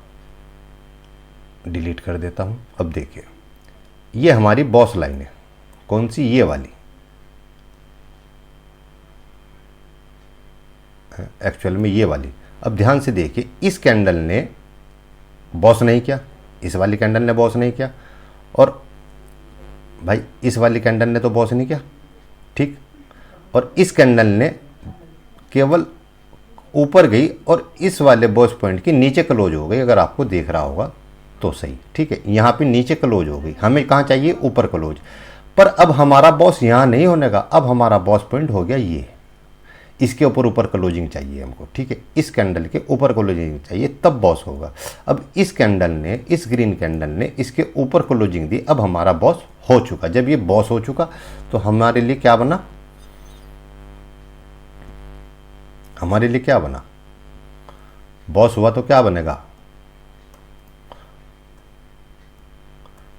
डिलीट कर देता हूँ। अब देखिए ये हमारी बॉस लाइन है, कौन सी, ये वाली, एक्चुअल में ये वाली। अब ध्यान से देखिए इस कैंडल ने बॉस नहीं किया, इस वाली कैंडल ने बॉस नहीं किया, और भाई इस वाली कैंडल ने तो बॉस नहीं किया, ठीक, और इस कैंडल ने केवल ऊपर गई और इस वाले बॉस पॉइंट के नीचे क्लोज हो गई। अगर आपको देख रहा होगा तो सही, ठीक है, यहाँ पे नीचे क्लोज हो गई, हमें कहाँ चाहिए, ऊपर क्लोज। पर अब हमारा बॉस यहाँ नहीं होने का, अब हमारा बॉस पॉइंट हो गया ये, इसके ऊपर क्लोजिंग चाहिए हमको, ठीक है, इस कैंडल के ऊपर क्लोजिंग चाहिए तब बॉस होगा। अब इस कैंडल ने, इस ग्रीन कैंडल ने इसके ऊपर क्लोजिंग दी, अब हमारा बॉस हो चुका। जब ये बॉस हो चुका तो हमारे लिए क्या बना, हमारे लिए क्या बना, बॉस हुआ तो क्या बनेगा,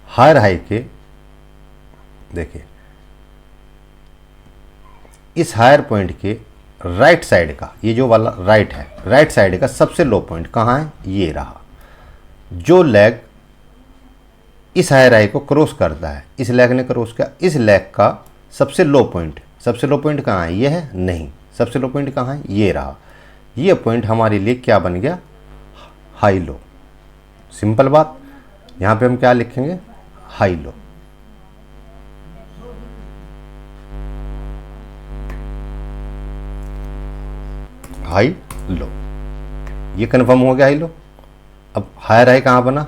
हायर हाई के, देखिए इस हायर पॉइंट के राइट साइड का, ये जो वाला राइट है, राइट साइड का सबसे लो पॉइंट कहाँ है, ये रहा। जो लेग इस हायर हाई को क्रॉस करता है, इस लेग ने क्रॉस किया, इस लेग का सबसे लो पॉइंट कहाँ है, ये है नहीं, सबसे लो पॉइंट कहाँ है, ये रहा। ये पॉइंट हमारे लिए क्या बन गया, हाई लो। सिंपल बात, यहाँ पे हम क्या लिखेंगे, हाई लो। हाई लो, ये कन्फर्म हो गया हाई लो। अब हायर हाई कहाँ बना,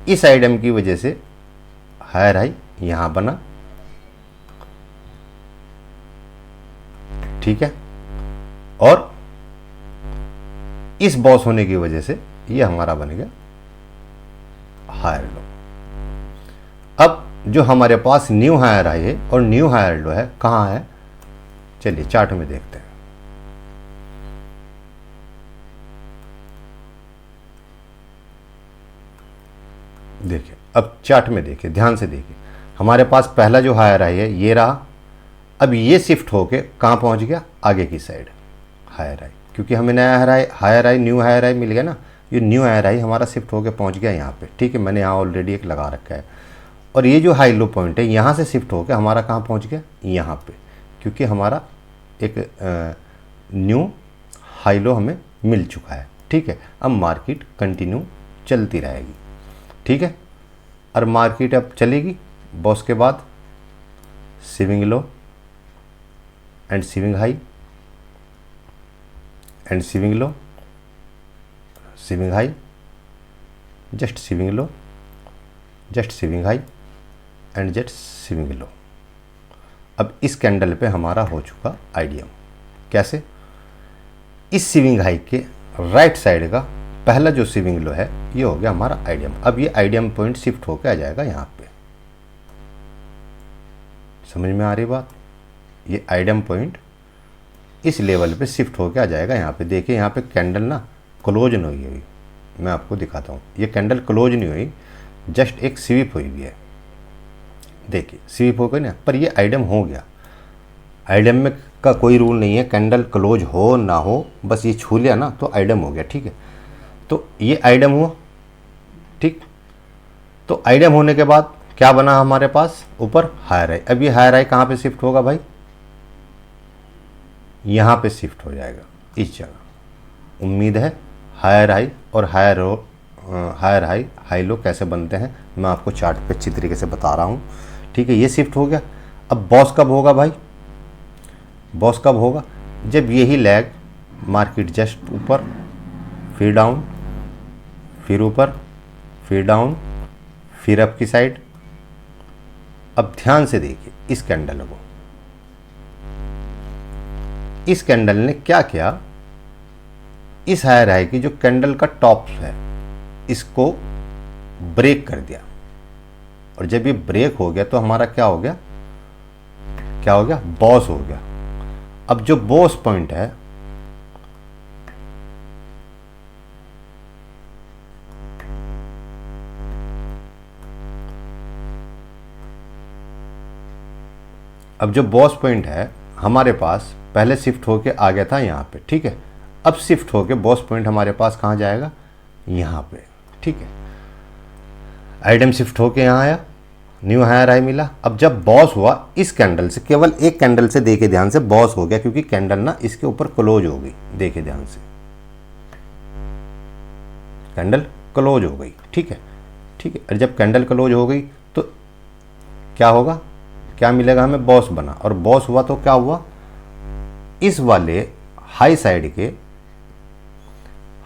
इस आइटम की वजह से हायर हाई यहाँ बना, ठीक है, और इस बॉस होने की वजह से ये हमारा बन गया हायर लो। अब जो हमारे पास न्यू हायर हाई है और न्यू हायर लो है, कहाँ है, चलिए चार्ट में देखते हैं। देखिए अब चार्ट में देखिए, ध्यान से देखिए, हमारे पास पहला जो हायर हाई है ये रहा। अब ये शिफ्ट होके कहाँ पहुँच गया, आगे की साइड हायर हाई, क्योंकि हमें नया higher high new higher high मिल गया ना, ये न्यू हायर हाई हमारा शिफ्ट होके पहुँच गया यहाँ पे, ठीक है, मैंने यहाँ ऑलरेडी एक लगा रखा है। और ये जो हाई लो पॉइंट है यहाँ से शिफ्ट होकर हमारा कहाँ पहुँच गया, यहाँ पे, क्योंकि हमारा एक न्यू हाई लो हमें मिल चुका है, ठीक है। अब मार्केट कंटिन्यू चलती रहेगी, ठीक है, और मार्केट अब चलेगी बॉस के बाद swing low and swing high and swing low, swing high, just swing low, just swing high and just swing low. अब इस कैंडल पे हमारा हो चुका आईडीएम। कैसे, इस स्विंग हाई के राइट साइड का पहला जो स्विंग लो है ये हो गया हमारा आईडीएम। अब ये आईडीएम पॉइंट शिफ्ट होकर आ जाएगा यहाँ पे, समझ में आ रही बात, ये आईडीएम पॉइंट इस लेवल पे शिफ्ट होकर आ जाएगा यहाँ पे। देखिए यहाँ पे कैंडल ना क्लोज नहीं हुई, मैं आपको दिखाता हूँ, ये कैंडल क्लोज नहीं हुई, जस्ट एक स्वीप हुई भी है, देखिए स्वीप हो गई ना, पर ये आईडीएम हो गया। आईडीएम में का कोई रूल नहीं है, कैंडल क्लोज हो ना हो, बस ये छू लिया ना तो आईडीएम हो गया, ठीक है। तो ये आईडीएम हुआ, ठीक, तो आईडीएम होने के बाद क्या बना हमारे पास, ऊपर हायर हाई। अब ये हायर हाई कहाँ पे शिफ्ट होगा भाई, यहाँ पे शिफ्ट हो जाएगा इस जगह। उम्मीद है हायर हाई और हायर हाई हाई लो कैसे बनते हैं मैं आपको चार्ट पे अच्छी तरीके से बता रहा हूँ, ठीक है। ये शिफ्ट हो गया। अब बॉस कब होगा भाई, बॉस कब होगा, जब यही लैग मार्केट जस्ट ऊपर फिर डाउन फिर ऊपर, फिर डाउन, फिर अप की साइड। अब ध्यान से देखिए इस कैंडल को, इस कैंडल ने क्या किया, इस हायर हाई की जो कैंडल का टॉप है इसको ब्रेक कर दिया। और जब ये ब्रेक हो गया तो हमारा क्या हो गया, क्या हो गया, बॉस हो गया। अब जो बॉस पॉइंट है, अब जो बॉस पॉइंट है हमारे पास पहले शिफ्ट होके आ गया था यहाँ पे, ठीक है। अब शिफ्ट होके बॉस पॉइंट हमारे पास कहाँ जाएगा, यहाँ पे, ठीक है। आइटम शिफ्ट होके यहाँ आया, न्यू हायर हाई मिला। अब जब बॉस हुआ इस कैंडल से, केवल एक कैंडल से देखे ध्यान से, बॉस हो गया क्योंकि कैंडल ना इसके ऊपर क्लोज हो गई। देखे ध्यान से, कैंडल क्लोज हो गई, ठीक है, ठीक है। और जब कैंडल क्लोज हो गई तो क्या होगा, क्या मिलेगा हमें, बॉस बना। और बॉस हुआ तो क्या हुआ, इस वाले हाई साइड के,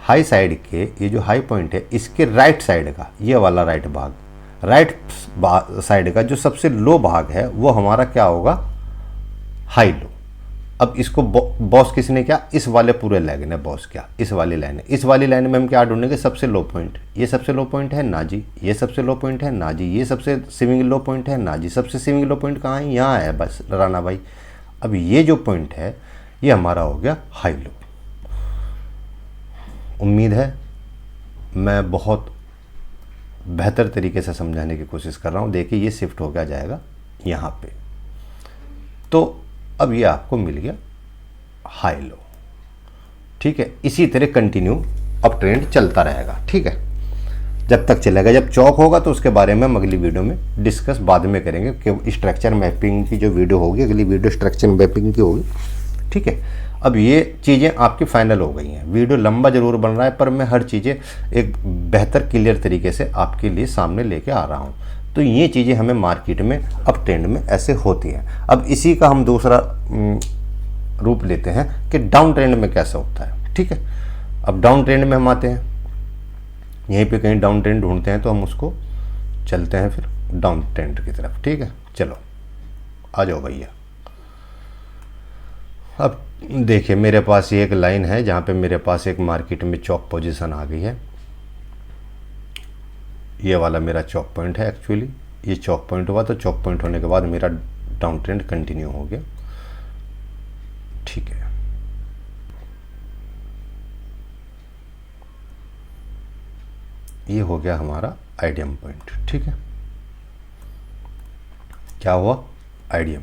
हाई साइड के ये जो हाई पॉइंट है इसके राइट साइड का, ये वाला राइट भाग, राइट साइड का जो सबसे लो भाग है वो हमारा क्या होगा, हाई लो। अब इसको बॉस किसने क्या, इस वाले पूरे लेग ने बॉस क्या, इस वाली लाइन है। इस वाली लाइन में हम क्या ढूंढेंगे, सबसे लो पॉइंट। ये सबसे लो पॉइंट है ना जी, ये सबसे लो पॉइंट है ना जी, ये सबसे स्विंग लो पॉइंट है ना जी। सबसे स्विंग लो पॉइंट कहाँ है, यहाँ है बस राणा भाई। अब ये जो पॉइंट है ये हमारा हो गया हाई लो। उम्मीद है मैं बहुत बेहतर तरीके से समझाने की कोशिश कर रहा हूँ। देखिए ये शिफ्ट हो गया जाएगा यहाँ पे, तो अब ये आपको मिल गया हाई लो, ठीक है। इसी तरह कंटिन्यू अब ट्रेंड चलता रहेगा, ठीक है, जब तक चलेगा। जब चौक होगा तो उसके बारे में हम अगली वीडियो में डिस्कस बाद में करेंगे कि स्ट्रक्चर मैपिंग की जो वीडियो होगी, अगली वीडियो स्ट्रक्चर मैपिंग की होगी, ठीक है। अब ये चीज़ें आपकी फाइनल हो गई हैं। वीडियो लंबा ज़रूर बन रहा है पर मैं हर चीज़ें एक बेहतर क्लियर तरीके से आपके लिए सामने लेके आ रहा हूँ। तो ये चीज़ें हमें मार्केट में अप ट्रेंड में ऐसे होती हैं। अब इसी का हम दूसरा रूप लेते हैं कि डाउन ट्रेंड में कैसा होता है, ठीक है। अब डाउन ट्रेंड में हम आते हैं, यहीं पे कहीं डाउन ट्रेंड ढूंढते हैं तो हम उसको चलते हैं फिर डाउन ट्रेंड की तरफ, ठीक है। चलो आ जाओ भैया। अब देखिए मेरे पास ये एक लाइन है जहाँ पे मेरे पास एक मार्केट में चॉक पोजीशन आ गई है। ये वाला मेरा चॉक पॉइंट है एक्चुअली, ये चॉक पॉइंट हुआ तो चॉक पॉइंट होने के बाद मेरा डाउन ट्रेंड कंटिन्यू हो गया, ठीक है। ये हो गया हमारा आइडियम पॉइंट, ठीक है। क्या हुआ, आइडियम।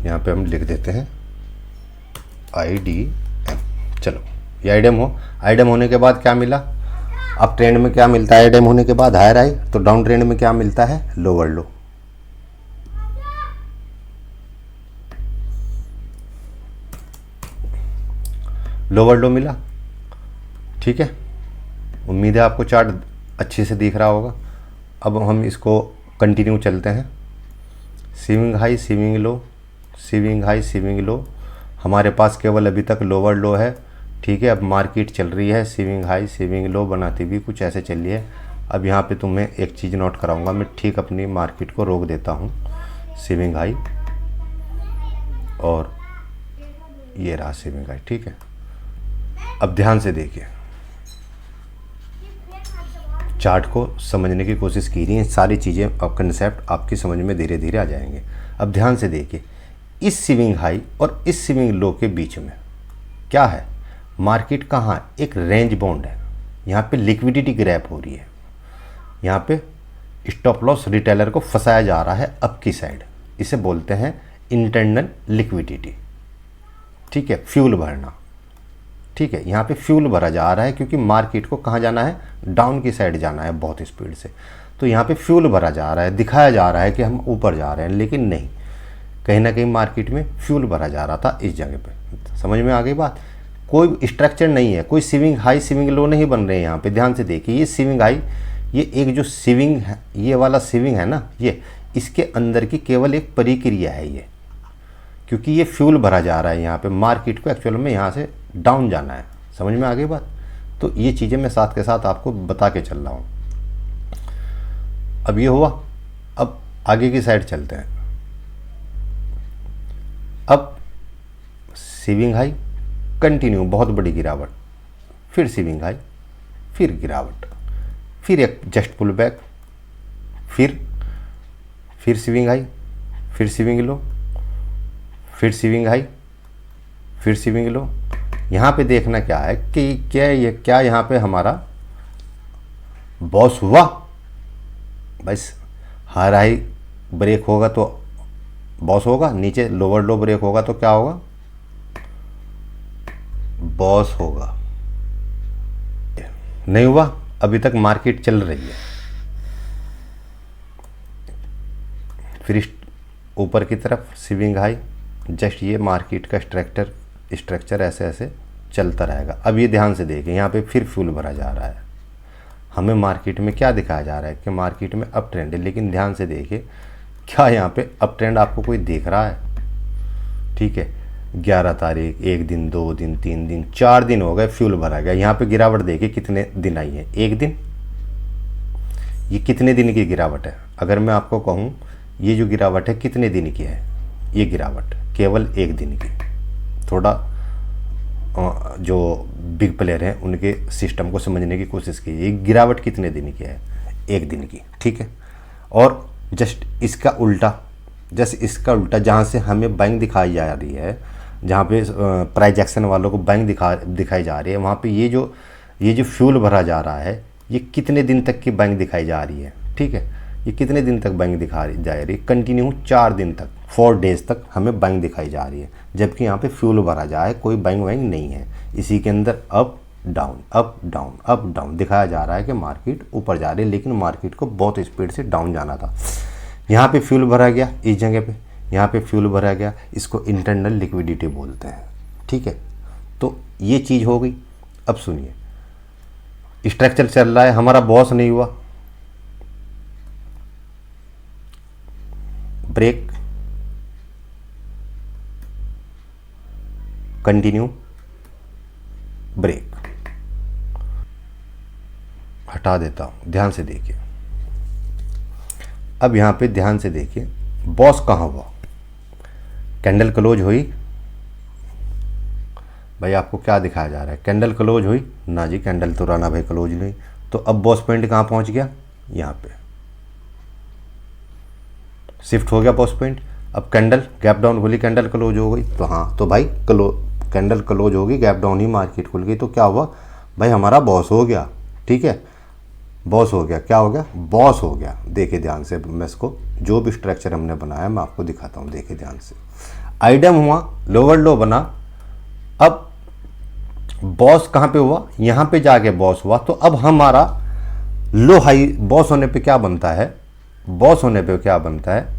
यहाँ पे हम लिख देते हैं IDM। चलो ये आइडियम हो, आइडियम होने के बाद क्या मिला, अब ट्रेंड में क्या मिलता है, आइडियम होने के बाद हायर हाई, तो डाउन ट्रेंड में क्या मिलता है, लोअर लो। लोअर लो मिला, ठीक है। उम्मीद है आपको चार्ट अच्छे से दिख रहा होगा। अब हम इसको कंटिन्यू चलते हैं, swing high swing low, swing high swing लो। हमारे पास केवल अभी तक लोअर लो है, ठीक है। अब मार्केट चल रही है स्विंग हाई स्विंग लो बनाती हुई, कुछ ऐसे चल रही है। अब यहाँ पे तुम्हें एक चीज़ नोट कराऊंगा, मैं ठीक अपनी मार्केट को रोक देता हूँ, स्विंग हाई और ये रहा स्विंग हाई, ठीक है। अब ध्यान से देखिए, चार्ट को समझने की कोशिश कीजिए, सारी चीज़ें और कंसेप्ट आपकी समझ में धीरे धीरे आ जाएंगे। अब ध्यान से देखिए, इस स्विंग हाई और इस स्विंग लो के बीच में क्या है, मार्केट कहाँ, एक रेंज बाउंड है। यहाँ पे लिक्विडिटी ग्रैब हो रही है, यहाँ पे स्टॉप लॉस रिटेलर को फंसाया जा रहा है अप की साइड। इसे बोलते हैं इंटरनल लिक्विडिटी, ठीक है, फ्यूल भरना, ठीक है। यहाँ पे फ्यूल भरा जा रहा है क्योंकि मार्केट को कहाँ जाना है, डाउन की साइड जाना है बहुत स्पीड से। तो यहाँ पे फ्यूल भरा जा रहा है, दिखाया जा रहा है कि हम ऊपर जा रहे हैं, लेकिन नहीं, कहीं ना कहीं मार्केट में फ्यूल भरा जा रहा था इस जगह पे। समझ में आ गई बात, कोई स्ट्रक्चर नहीं है, कोई स्विंग हाई स्विंग लो नहीं बन रहे हैं यहाँ पे। ध्यान से देखिए, ये स्विंग हाई, ये एक जो स्विंग है, ये वाला स्विंग है ना, ये इसके अंदर की केवल एक परिक्रिया है ये, क्योंकि ये फ्यूल भरा जा रहा है यहाँ पे। मार्केट को एक्चुअल में यहाँ से डाउन जाना है, समझ में आ गई बात। तो ये चीज़ें मैं साथ के साथ आपको बता के चल रहा हूँ। अब ये हुआ, अब आगे की साइड चलते हैं। अब सीविंग हाई, कंटिन्यू बहुत बड़ी गिरावट, फिर सीविंग हाई, फिर गिरावट, फिर एक जस्ट पुल बैक, फिर सीविंग हाई, फिर सीविंग लो, फिर सीविंग हाई, फिर सीविंग लो। यहाँ पे देखना क्या है कि क्या यहाँ पे हमारा बॉस हुआ। बस हाई हाई ब्रेक होगा तो बॉस होगा, नीचे लोअर लो ब्रेक होगा तो क्या होगा, बॉस होगा। नहीं हुआ, अभी तक मार्केट चल रही है। फिर ऊपर की तरफ सीविंग हाई, जस्ट ये मार्केट का स्ट्रक्चर ऐसे ऐसे चलता रहेगा। अब ये ध्यान से देखें, यहाँ पे फिर फ्यूल भरा जा रहा है। हमें मार्केट में क्या दिखाया जा रहा है कि मार्केट में अप ट्रेंड है, लेकिन ध्यान से देखिए क्या यहाँ पे अप ट्रेंड आपको कोई दिख रहा है। ठीक है, 11 तारीख, 1 दिन, 2 दिन, 3 दिन, 4 दिन हो गए, फ्यूल भरा गया। यहाँ पे गिरावट देखिए कितने दिन आई है, 1 दिन। ये कितने दिन की गिरावट है? अगर मैं आपको कहूँ ये जो गिरावट है कितने दिन की है, ये गिरावट केवल 1 दिन की। थोड़ा जो बिग प्लेयर हैं उनके सिस्टम को समझने की कोशिश कीजिए। ये गिरावट कितने दिन की है, 1 दिन की। ठीक है, और जस्ट इसका उल्टा, जहाँ से हमें बैंक दिखाई जा रही है, जहाँ पे प्राइस एक्शन वालों को बैंक दिखाई जा रही है, वहाँ पे ये जो फ्यूल भरा जा रहा है, ये कितने दिन तक की बैंक दिखाई जा रही है। ठीक है, ये कितने दिन तक बैंक दिखाई जा रही है, कंटिन्यू 4 दिन तक, 4 डेज तक हमें बैंक दिखाई जा रही है। जबकि यहाँ पे फ्यूल भरा जाए, कोई बैंक वैंक नहीं है, इसी के अंदर up down up down up down दिखाया जा रहा है कि मार्केट ऊपर जा रही है, लेकिन मार्केट को बहुत स्पीड से डाउन जाना था। यहाँ पे फ्यूल भरा गया, इस जगह पे यहाँ पे फ्यूल भरा गया, इसको इंटरनल लिक्विडिटी बोलते हैं। ठीक है, तो ये चीज़ हो गई। अब सुनिए, स्ट्रक्चर चल रहा है, हमारा बॉस नहीं हुआ, ब्रेक, कंटिन्यू, ब्रेक। हटा देता हूं, ध्यान से देखिए। अब यहां पे ध्यान से देखिए, बॉस कहां हुआ, कैंडल क्लोज हुई। भाई आपको क्या दिखाया जा रहा है, कैंडल क्लोज हुई ना जी, कैंडल तो राना भाई क्लोज नहीं। तो अब बॉस पॉइंट कहां पहुंच गया, यहां पे शिफ्ट हो गया बॉस पॉइंट। अब कैंडल गैप डाउन खुली, कैंडल क्लोज हो गई, तो हाँ, तो भाई कैंडल क्लोज होगी, गैप डाउन ही मार्केट खुल गई, तो क्या हुआ भाई, हमारा बॉस हो गया। ठीक है, बॉस हो गया, क्या हो गया, बॉस हो गया। देखिए ध्यान से, मैं इसको जो भी स्ट्रक्चर हमने बनाया मैं आपको दिखाता हूँ, देखिए ध्यान से। आइटम हुआ, लोअर लो बना, अब बॉस कहाँ पे हुआ, यहाँ पे जाके बॉस हुआ। तो अब हमारा लो हाई, बॉस होने पे क्या बनता है, बॉस होने पे क्या बनता है,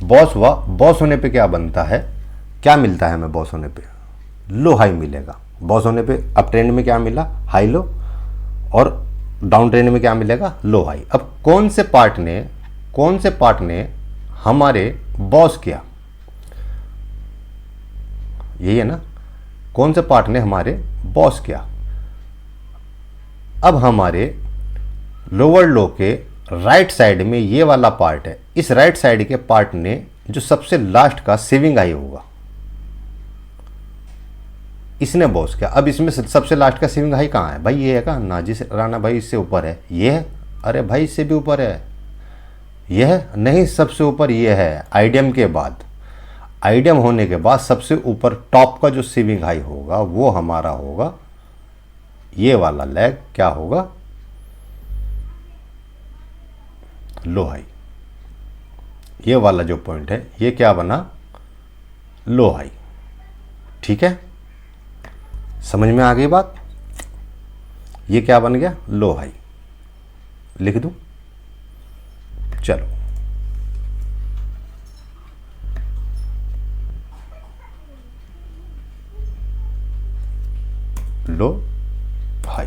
बॉस हुआ, बॉस होने पे क्या बनता है, क्या मिलता है हमें बॉस होने पे, लो हाई मिलेगा। बॉस होने पे अप ट्रेंड में क्या मिला, हाई लो, और डाउन ट्रेंड में क्या मिलेगा, लो हाई। अब कौन से पार्ट ने हमारे बॉस किया, यही है ना, कौन से पार्ट ने हमारे बॉस किया। अब हमारे लोअर लो के राइट साइड में ये वाला पार्ट है, इस राइट साइड के पार्ट ने जो सबसे लास्ट का सेविंग हाई होगा, इसने बॉस किया। अब इसमें सबसे लास्ट का सेविंग हाई कहाँ है भाई, ये है, कहाँ नाजी राणा भाई इससे ऊपर है, ये है, अरे भाई इससे भी ऊपर है, ये है, नहीं सबसे ऊपर ये है। आइडियम के बाद, आइडियम होने के बाद सबसे ऊपर टॉप का जो सेविंग हाई होगा वो हमारा होगा ये वाला लेग, क्या होगा, लो हाई। ये वाला जो पॉइंट है ये क्या बना, लो हाई। ठीक है, समझ में आ गई बात, ये क्या बन गया, लो हाई। लिख दूं, चलो लो हाई,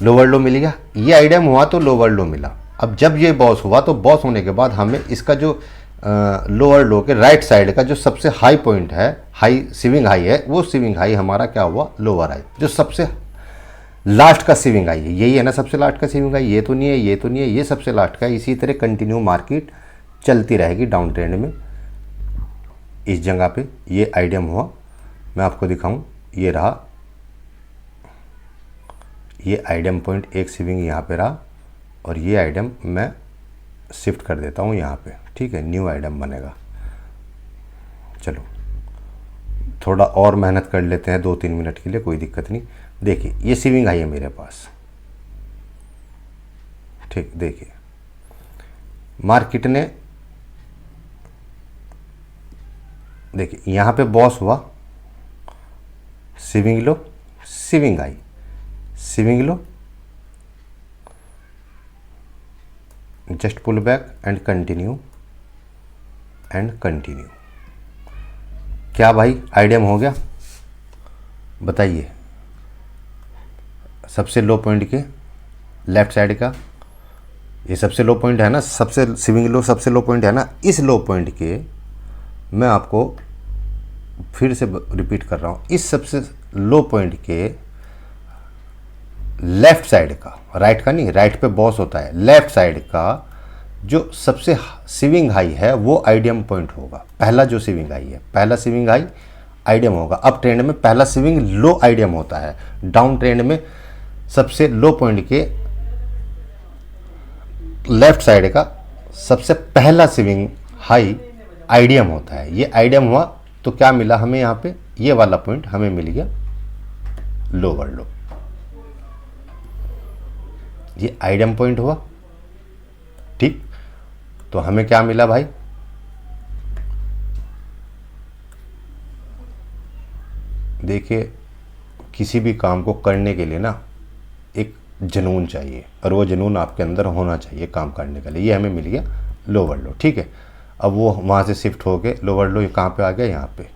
लोअर लो मिल गया। ये आइडियम हुआ तो लोअर लो मिला। अब जब ये बॉस हुआ तो बॉस होने के बाद हमें इसका जो लोअर लो के राइट साइड का जो सबसे हाई पॉइंट है, हाई स्विंग हाई है, वो स्विंग हाई हमारा क्या हुआ, लोअर हाई। जो सबसे लास्ट का स्विंग हाई है, यही है ना सबसे लास्ट का स्विंग हाई, ये तो नहीं है, ये तो नहीं है, ये सबसे लास्ट का है। इसी तरह कंटिन्यू मार्केट चलती रहेगी डाउन ट्रेंड में। इस जगह पे ये आइडियम हुआ, मैं आपको दिखाऊं, ये रहा, ये आइडियम पॉइंट, एक स्विंग यहाँ पे रहा, और ये आइडियम मैं शिफ्ट कर देता हूँ यहाँ पे, ठीक है, न्यू आइडियम बनेगा। चलो थोड़ा और मेहनत कर लेते हैं 2-3 मिनट के लिए, कोई दिक्कत नहीं। देखिए ये स्विंग हाई है मेरे पास, ठीक, देखिए मार्केट ने, देखिए यहाँ पे बॉस हुआ, swing low, swing high, swing low, just pull back and continue and continue. क्या भाई आइडियम हो गया, बताइए। सबसे लो पॉइंट के लेफ्ट साइड का ये सबसे लो पॉइंट है ना, सबसे स्विंग लो सबसे लो पॉइंट है ना, इस लो पॉइंट के मैं आपको फिर से रिपीट कर रहा हूँ, इस सबसे लो पॉइंट के लेफ्ट साइड का, राइट का नहीं, राइट पे बॉस होता है, लेफ्ट साइड का जो सबसे स्विंग हाई है वो आइडियम पॉइंट होगा। पहला जो स्विंग हाई है, पहला स्विंग हाई आइडियम होगा। अप ट्रेंड में पहला स्विंग लो आइडियम होता है, डाउन ट्रेंड में सबसे लो पॉइंट के लेफ्ट साइड का सबसे पहला स्विंग हाई आइडियम होता है। ये आइडियम हुआ तो क्या मिला हमें यहाँ पे, ये वाला पॉइंट हमें मिल गया लोअर लो, ये आइडियम पॉइंट हुआ, ठीक। तो हमें क्या मिला भाई, देखिए किसी भी काम को करने के लिए ना एक जुनून चाहिए, और वो जुनून आपके अंदर होना चाहिए काम करने के लिए। ये हमें मिल गया लोअर लो, ठीक है। अब वो वहाँ से शिफ्ट हो के लोअर लो कहाँ पे आ गया, यहाँ पे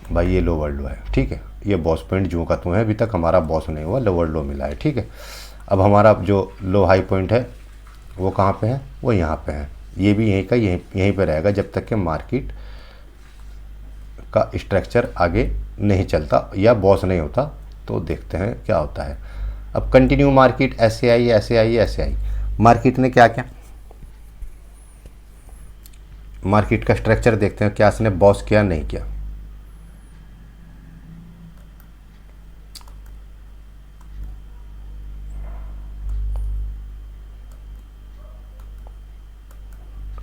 भाई, ये लोअर लो है, ठीक है। ये बॉस पॉइंट जो का तू है, अभी तक हमारा बॉस नहीं हुआ, लोअर लो मिला है, ठीक है। अब हमारा जो लो हाई पॉइंट है वो कहाँ पे है, वो यहाँ पे है। ये भी यहीं का यहीं पे रहेगा जब तक कि मार्केट का स्ट्रक्चर आगे नहीं चलता या बॉस नहीं होता। तो देखते हैं क्या होता है। अब कंटिन्यू मार्केट ऐसे आई, ऐसे आई, ऐसे आई। मार्केट ने क्या किया, मार्केट का स्ट्रक्चर देखते हैं, क्या इसने बॉस किया, नहीं किया।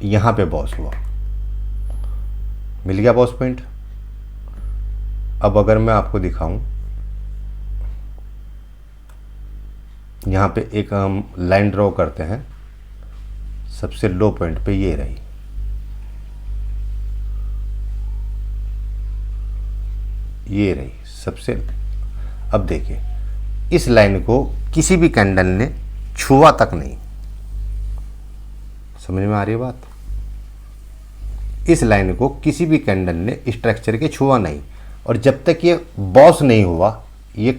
यहां पे बॉस हुआ, मिल गया बॉस पॉइंट। अब अगर मैं आपको दिखाऊं, यहां पे एक हम लाइन ड्रॉ करते हैं, सबसे लो पॉइंट पे ये रही, ये रही सबसे। अब देखिए इस लाइन को किसी भी कैंडल ने छुआ तक नहीं, समझ में आ रही है बात। इस लाइन को किसी भी कैंडल ने स्ट्रक्चर के छुआ नहीं, और जब तक ये बॉस नहीं हुआ, ये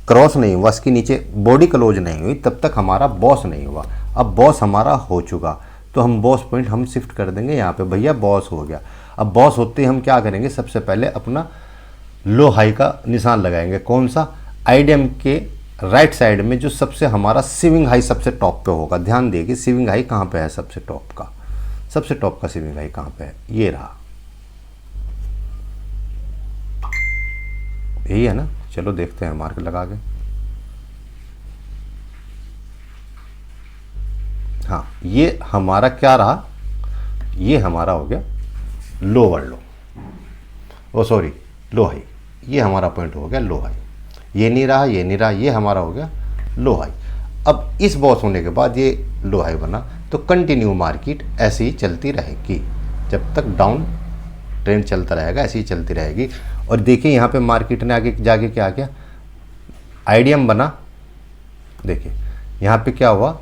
क्रॉस नहीं हुआ, इसके नीचे बॉडी क्लोज नहीं हुई, तब तक हमारा बॉस नहीं हुआ। अब बॉस हमारा हो चुका तो हम बॉस पॉइंट हम शिफ्ट कर देंगे यहाँ पे, भैया बॉस हो गया। अब बॉस होते ही हम क्या करेंगे, सबसे पहले अपना लो हाई का निशान लगाएंगे। कौन सा, आइडियम के राइट साइड में जो सबसे हमारा स्विंग हाई सबसे टॉप पे होगा। ध्यान देखिए स्विंग हाई कहाँ पे है, सबसे टॉप का, सबसे टॉप का स्विंग हाई कहाँ पे है, ये रहा, यही है ना। चलो देखते हैं मार्क लगा के। हाँ ये हमारा क्या रहा, ये हमारा हो गया लोअर लो, ओ सॉरी लो हाई, ये हमारा पॉइंट हो गया लो हाई। ये नहीं रहा, ये नहीं रहा, ये हमारा हो गया लो हाई। अब इस बॉस होने के बाद ये लो हाई बना, तो कंटिन्यू मार्केट ऐसे ही चलती रहेगी जब तक डाउन ट्रेंड चलता रहेगा, ऐसे ही चलती रहेगी। और देखिए यहाँ पे मार्केट ने आगे जाके क्या किया, आइडियम बना। देखिए यहाँ पे क्या हुआ,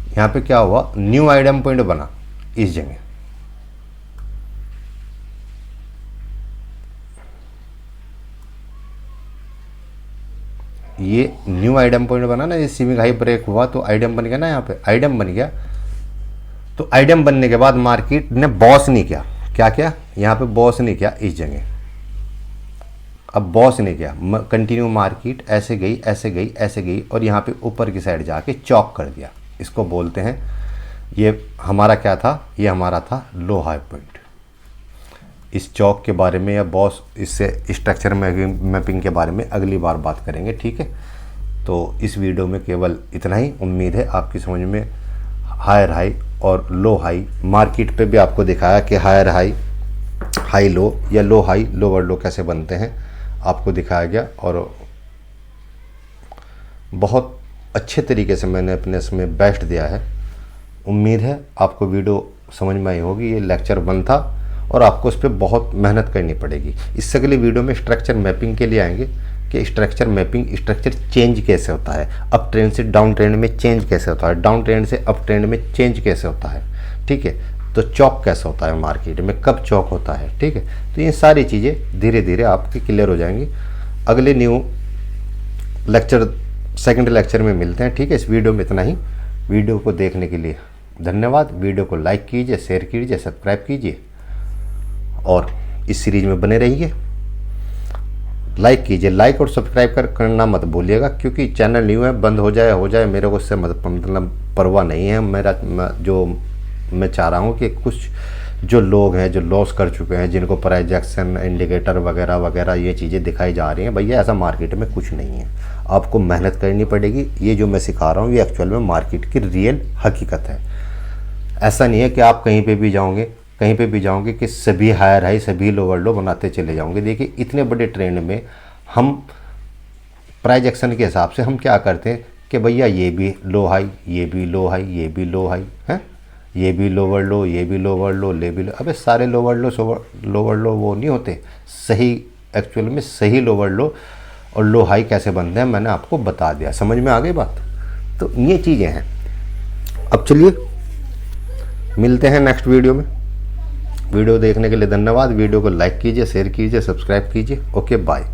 यहाँ पे क्या हुआ, न्यू आइडियम पॉइंट बना इस जगह। ये न्यू आइडियम पॉइंट बना ना, ये स्विंग हाई ब्रेक हुआ तो आइडियम बन गया ना, यहाँ पे आइडियम बन गया। तो आइडियम बनने के बाद मार्केट ने बॉस नहीं किया, क्या किया यहाँ पे बॉस नहीं किया इस जगह, अब बॉस ने किया कंटिन्यू मार्केट ऐसे गई ऐसे गई ऐसे गई और यहाँ पे ऊपर की साइड जाके चौक कर दिया। इसको बोलते हैं, ये हमारा क्या था, ये हमारा था लो हाई पॉइंट। इस चौक के बारे में या बॉस इससे स्ट्रक्चर मैपिंग के बारे में अगली बार बात करेंगे, ठीक है। तो इस वीडियो में केवल इतना ही। उम्मीद है आपकी समझ में हायर हाई और लो हाई, मार्केट पे भी आपको दिखाया कि हायर हाई, हाई लो या लो हाई लोअर लो कैसे बनते हैं, आपको दिखाया गया और बहुत अच्छे तरीके से मैंने अपने इसमें बेस्ट दिया है। उम्मीद है आपको वीडियो समझ में आई होगी। ये लेक्चर 1 था और आपको उस पर बहुत मेहनत करनी पड़ेगी। इससे अगली वीडियो में स्ट्रक्चर मैपिंग के लिए आएंगे कि स्ट्रक्चर मैपिंग, स्ट्रक्चर चेंज कैसे होता है, अप ट्रेंड से डाउन ट्रेंड में चेंज कैसे होता है, डाउन ट्रेंड से अप ट्रेंड में चेंज कैसे होता है, ठीक है। तो चौक कैसे होता है मार्केट में, कब चौक होता है, ठीक है। तो ये सारी चीज़ें धीरे धीरे आपकी क्लियर हो जाएंगी। अगले न्यू लेक्चर, सेकंड लेक्चर में मिलते हैं, ठीक है। इस वीडियो में इतना ही। वीडियो को देखने के लिए धन्यवाद। वीडियो को लाइक कीजिए, शेयर कीजिए, सब्सक्राइब कीजिए और इस सीरीज में बने रहिए। लाइक कीजिए, लाइक और सब्सक्राइब करना मत भूलिएगा, क्योंकि चैनल न्यू है, बंद हो जाए मेरे को उससे मतलब परवाह नहीं है। जो मैं चाह रहा हूँ कि कुछ जो लोग हैं जो लॉस कर चुके हैं, जिनको प्राइस एक्शन इंडिकेटर वगैरह वगैरह ये चीज़ें दिखाई जा रही हैं, भैया ऐसा मार्केट में कुछ नहीं है, आपको मेहनत करनी पड़ेगी। ये जो मैं सिखा रहा हूँ ये एक्चुअल में मार्केट की रियल हकीकत है। ऐसा नहीं है कि आप कहीं पे भी जाओगे कि सभी हायर हाई सभी लोअर लो बनाते चले जाओगे। देखिए इतने बड़े ट्रेंड में हम प्राइस एक्शन के हिसाब से हम क्या करते हैं कि भैया ये भी लो हाई, ये भी लो हाई, ये भी लो हाई है, ये भी लोअर लो, ये भी लोअर लो, ले भी लो। अबे सारे लोअर लो वो नहीं होते सही। एक्चुअल में सही लोअर लो और लो हाई कैसे बनते हैं मैंने आपको बता दिया। समझ में आ गई बात। तो ये चीज़ें हैं। अब चलिए मिलते हैं नेक्स्ट वीडियो में। वीडियो देखने के लिए धन्यवाद। वीडियो को लाइक कीजिए, शेयर कीजिए, सब्सक्राइब कीजिए। Okay bye.